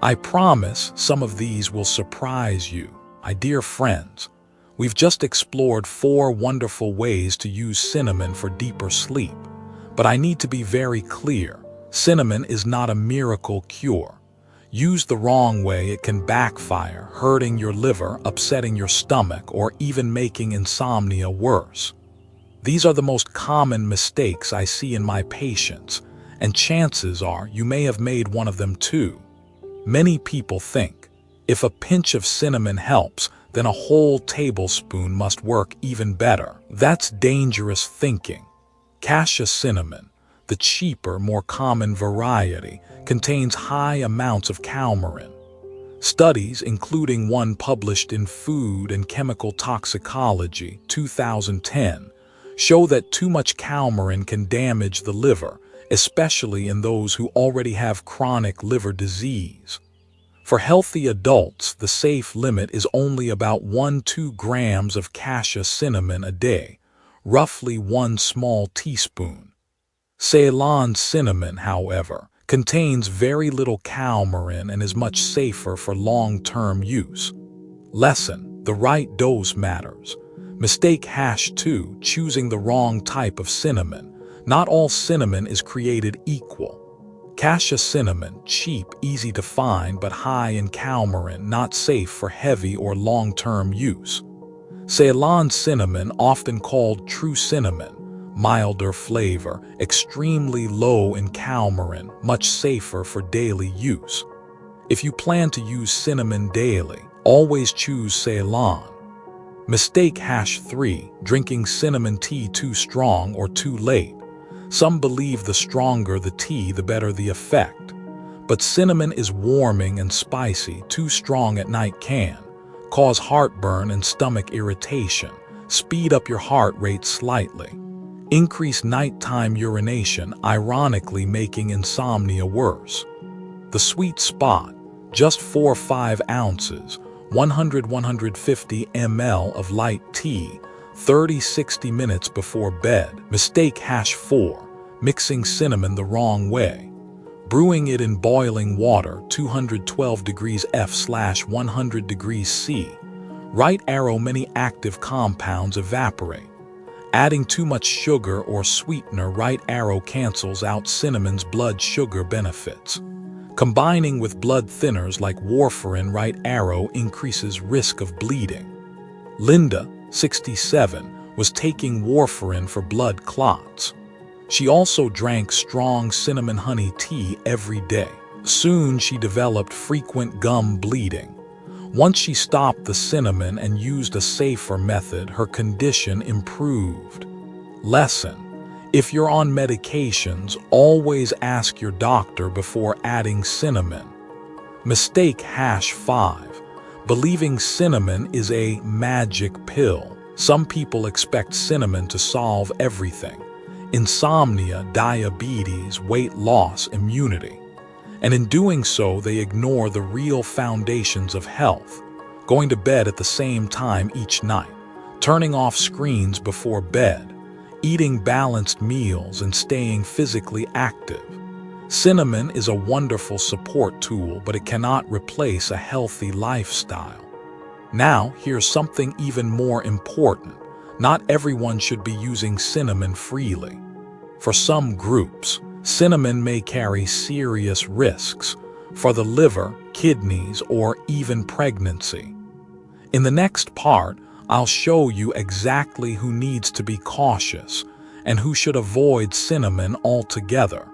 I promise some of these will surprise you. My dear friends, we've just explored 4 wonderful ways to use cinnamon for deeper sleep. But I need to be very clear, cinnamon is not a miracle cure. Used the wrong way, it can backfire, hurting your liver, upsetting your stomach, or even making insomnia worse. These are the most common mistakes I see in my patients, and chances are you may have made one of them too. Many people think, if a pinch of cinnamon helps, then a whole tablespoon must work even better. That's dangerous thinking. Cassia cinnamon, the cheaper, more common variety, contains high amounts of coumarin. Studies, including one published in Food and Chemical Toxicology, 2010, show that too much coumarin can damage the liver, especially in those who already have chronic liver disease. For healthy adults, the safe limit is only about 1–2 grams of cassia cinnamon a day, roughly 1 small teaspoon. Ceylon cinnamon, however, contains very little coumarin and is much safer for long-term use. Lesson: the right dose matters. Mistake #2, choosing the wrong type of cinnamon. Not all cinnamon is created equal. Cassia cinnamon, cheap, easy to find, but high in coumarin, not safe for heavy or long-term use. Ceylon cinnamon, often called true cinnamon, milder flavor, extremely low in coumarin, much safer for daily use. If you plan to use cinnamon daily, always choose Ceylon. Mistake #3, drinking cinnamon tea too strong or too late. Some believe the stronger the tea, the better the effect. But cinnamon is warming and spicy. Too strong at night can cause heartburn and stomach irritation, speed up your heart rate slightly, increase nighttime urination, ironically making insomnia worse. The sweet spot, just 4–5 ounces, 100–150 ml of light tea, 30–60 minutes before bed. Mistake #4, mixing cinnamon the wrong way. Brewing it in boiling water, 212 degrees F/100 degrees C. Right arrow, many active compounds evaporate. Adding too much sugar or sweetener, right arrow, cancels out cinnamon's blood sugar benefits. Combining with blood thinners like warfarin, right arrow, increases risk of bleeding. Linda, 67, was taking warfarin for blood clots. She also drank strong cinnamon honey tea every day. Soon she developed frequent gum bleeding. Once she stopped the cinnamon and used a safer method, her condition improved. Lesson: if you're on medications, always ask your doctor before adding cinnamon. Mistake #5, believing cinnamon is a magic pill. Some people expect cinnamon to solve everything: insomnia, diabetes, weight loss, immunity. And in doing so, they ignore the real foundations of health: going to bed at the same time each night, turning off screens before bed, eating balanced meals, and staying physically active. Cinnamon is a wonderful support tool, but it cannot replace a healthy lifestyle. Now, here's something even more important. Not everyone should be using cinnamon freely. For some groups, cinnamon may carry serious risks for the liver, kidneys, or even pregnancy. In the next part, I'll show you exactly who needs to be cautious and who should avoid cinnamon altogether.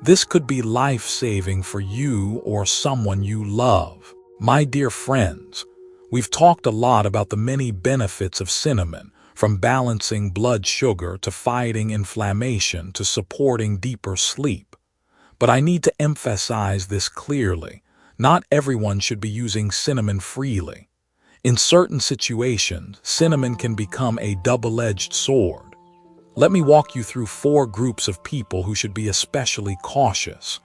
This could be life-saving for you or someone you love. My dear friends, we've talked a lot about the many benefits of cinnamon, from balancing blood sugar to fighting inflammation to supporting deeper sleep. But I need to emphasize this clearly. Not everyone should be using cinnamon freely. In certain situations, cinnamon can become a double-edged sword. Let me walk you through 4 groups of people who should be especially cautious.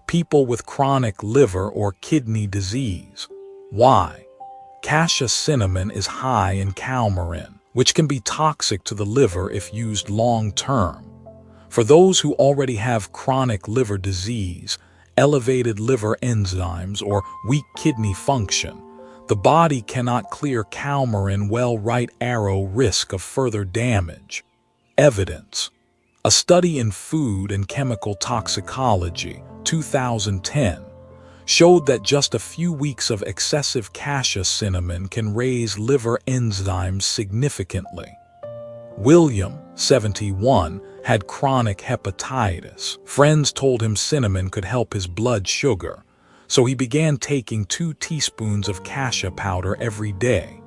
People with chronic liver or kidney disease. Why? Cassia cinnamon is high in coumarin, which can be toxic to the liver if used long-term. For those who already have chronic liver disease, elevated liver enzymes, or weak kidney function, the body cannot clear coumarin well. Right arrow risk of further damage. Evidence. A study in Food and Chemical Toxicology, 2010, showed that just a few weeks of excessive cassia cinnamon can raise liver enzymes significantly. William, 71, had chronic hepatitis. Friends told him cinnamon could help his blood sugar, so he began taking 2 teaspoons of cassia powder every day.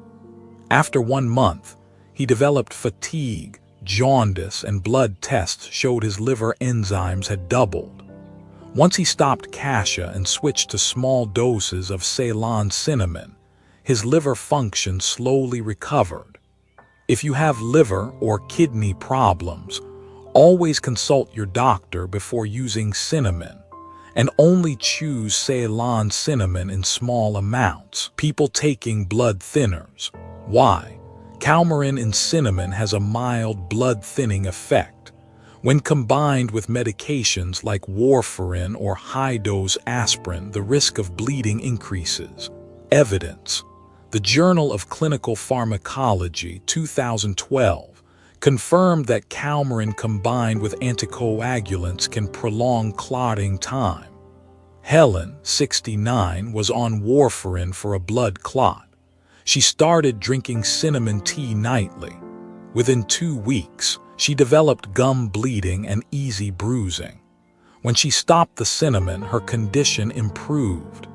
After 1 month, he developed fatigue, jaundice, and blood tests showed his liver enzymes had doubled. Once he stopped cassia and switched to small doses of Ceylon cinnamon, his liver function slowly recovered. If you have liver or kidney problems, always consult your doctor before using cinnamon, and only choose Ceylon cinnamon in small amounts. People taking blood thinners. Why? Coumarin in cinnamon has a mild blood-thinning effect. When combined with medications like warfarin or high-dose aspirin, the risk of bleeding increases. Evidence. The Journal of Clinical Pharmacology, 2012, confirmed that coumarin combined with anticoagulants can prolong clotting time. Helen, 69, was on warfarin for a blood clot. She started drinking cinnamon tea nightly. Within 2 weeks, she developed gum bleeding and easy bruising. When she stopped the cinnamon, her condition improved.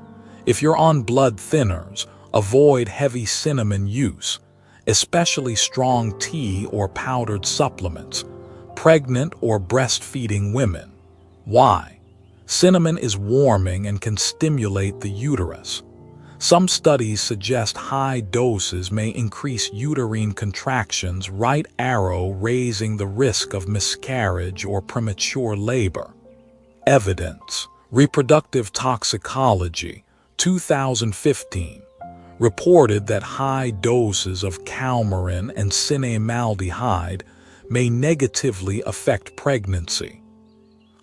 If you're on blood thinners, avoid heavy cinnamon use, especially strong tea or powdered supplements. Pregnant or breastfeeding women. Why? Cinnamon is warming and can stimulate the uterus. Some studies suggest high doses may increase uterine contractions, right arrow raising the risk of miscarriage or premature labor. Evidence. Reproductive Toxicology, 2015, reported that high doses of coumarin and cinnamaldehyde may negatively affect pregnancy.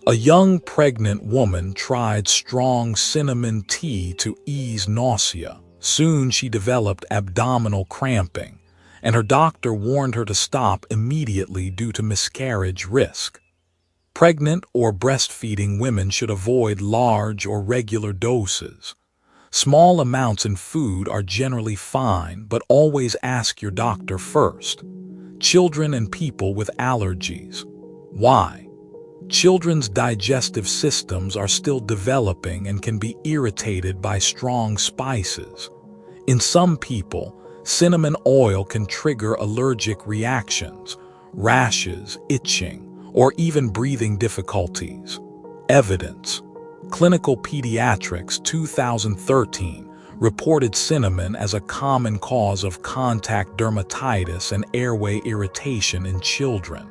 A young pregnant woman tried strong cinnamon tea to ease nausea. Soon she developed abdominal cramping, and her doctor warned her to stop immediately due to miscarriage risk. Pregnant or breastfeeding women should avoid large or regular doses. Small amounts in food are generally fine, but always ask your doctor first. Children and people with allergies. Why? Children's digestive systems are still developing and can be irritated by strong spices. In some people, cinnamon oil can trigger allergic reactions, rashes, itching, or even breathing difficulties. Evidence. Clinical Pediatrics, 2013, reported cinnamon as a common cause of contact dermatitis and airway irritation in children.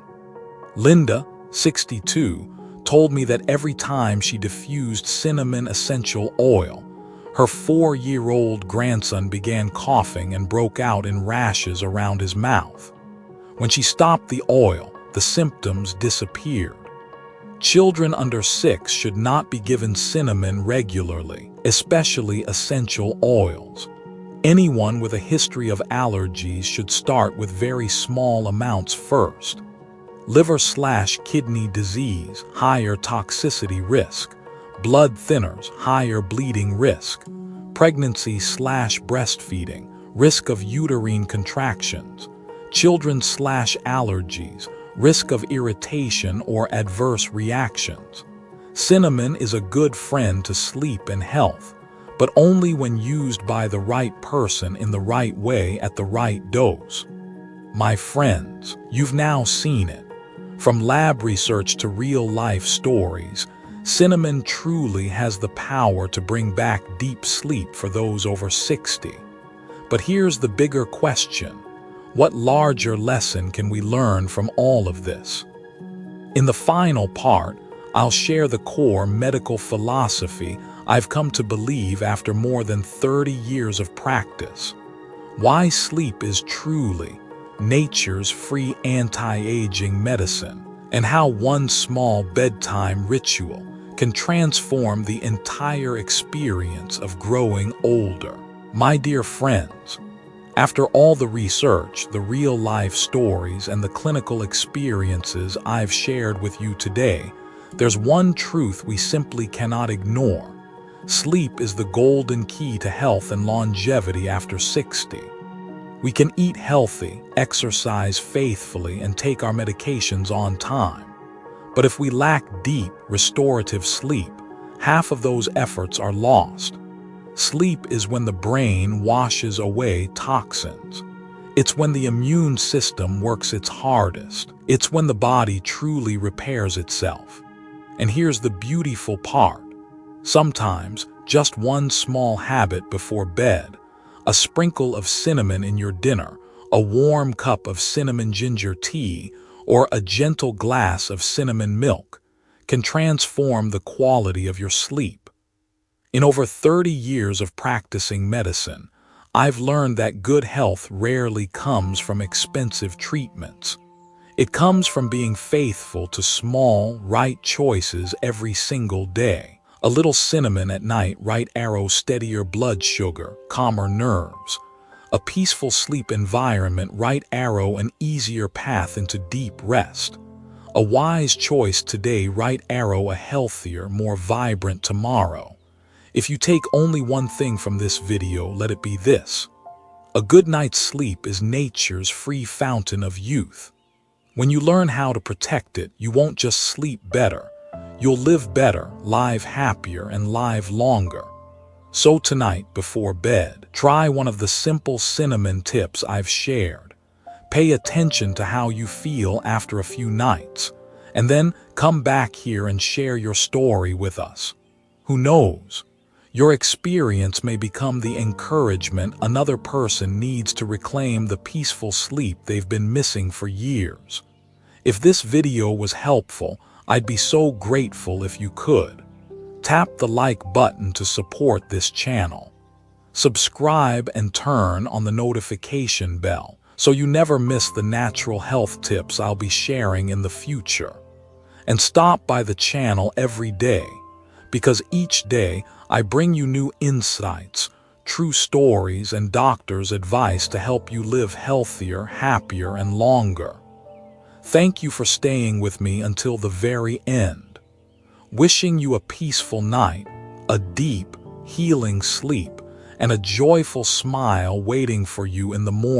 Linda, 62, told me that every time she diffused cinnamon essential oil, her 4-year-old grandson began coughing and broke out in rashes around his mouth. When she stopped the oil, the symptoms disappeared. Children under 6 should not be given cinnamon regularly, especially essential oils. Anyone with a history of allergies should start with very small amounts first. Liver/kidney disease, higher toxicity risk. Blood thinners, higher bleeding risk. Pregnancy/breastfeeding, risk of uterine contractions. Children/allergies, risk of irritation or adverse reactions. Cinnamon is a good friend to sleep and health, but only when used by the right person in the right way at the right dose. My friends, you've now seen it. From lab research to real-life stories, Cinnamon truly has the power to bring back deep sleep for those over 60. But here's the bigger question. What larger lesson can we learn from all of this? In the final part, I'll share the core medical philosophy I've come to believe after more than 30 years of practice. Why sleep is truly nature's free anti-aging medicine, and how one small bedtime ritual can transform the entire experience of growing older. My dear friends, after all the research, the real-life stories, and the clinical experiences I've shared with you today, there's one truth we simply cannot ignore. Sleep is the golden key to health and longevity after 60. We can eat healthy, exercise faithfully, and take our medications on time. But if we lack deep, restorative sleep, half of those efforts are lost. Sleep is when the brain washes away toxins. It's when the immune system works its hardest. It's when the body truly repairs itself. And here's the beautiful part. Sometimes, just one small habit before bed, a sprinkle of cinnamon in your dinner, a warm cup of cinnamon ginger tea, or a gentle glass of cinnamon milk, can transform the quality of your sleep. In over 30 years of practicing medicine, I've learned that good health rarely comes from expensive treatments. It comes from being faithful to small, right choices every single day. A little cinnamon at night, right arrow, steadier blood sugar, calmer nerves. A peaceful sleep environment, right arrow, an easier path into deep rest. A wise choice today, right arrow, a healthier, more vibrant tomorrow. If you take only one thing from this video, let it be this. A good night's sleep is nature's free fountain of youth. When you learn how to protect it, you won't just sleep better. You'll live better, live happier, and live longer. So tonight, before bed, try one of the simple cinnamon tips I've shared. Pay attention to how you feel after a few nights, and then come back here and share your story with us. Who knows? Your experience may become the encouragement another person needs to reclaim the peaceful sleep they've been missing for years. If this video was helpful, I'd be so grateful if you could. Tap the like button to support this channel. Subscribe and turn on the notification bell so you never miss the natural health tips I'll be sharing in the future. And stop by the channel every day, because each day I bring you new insights, true stories, and doctors' advice to help you live healthier, happier, and longer. Thank you for staying with me until the very end. Wishing you a peaceful night, a deep, healing sleep, and a joyful smile waiting for you in the morning.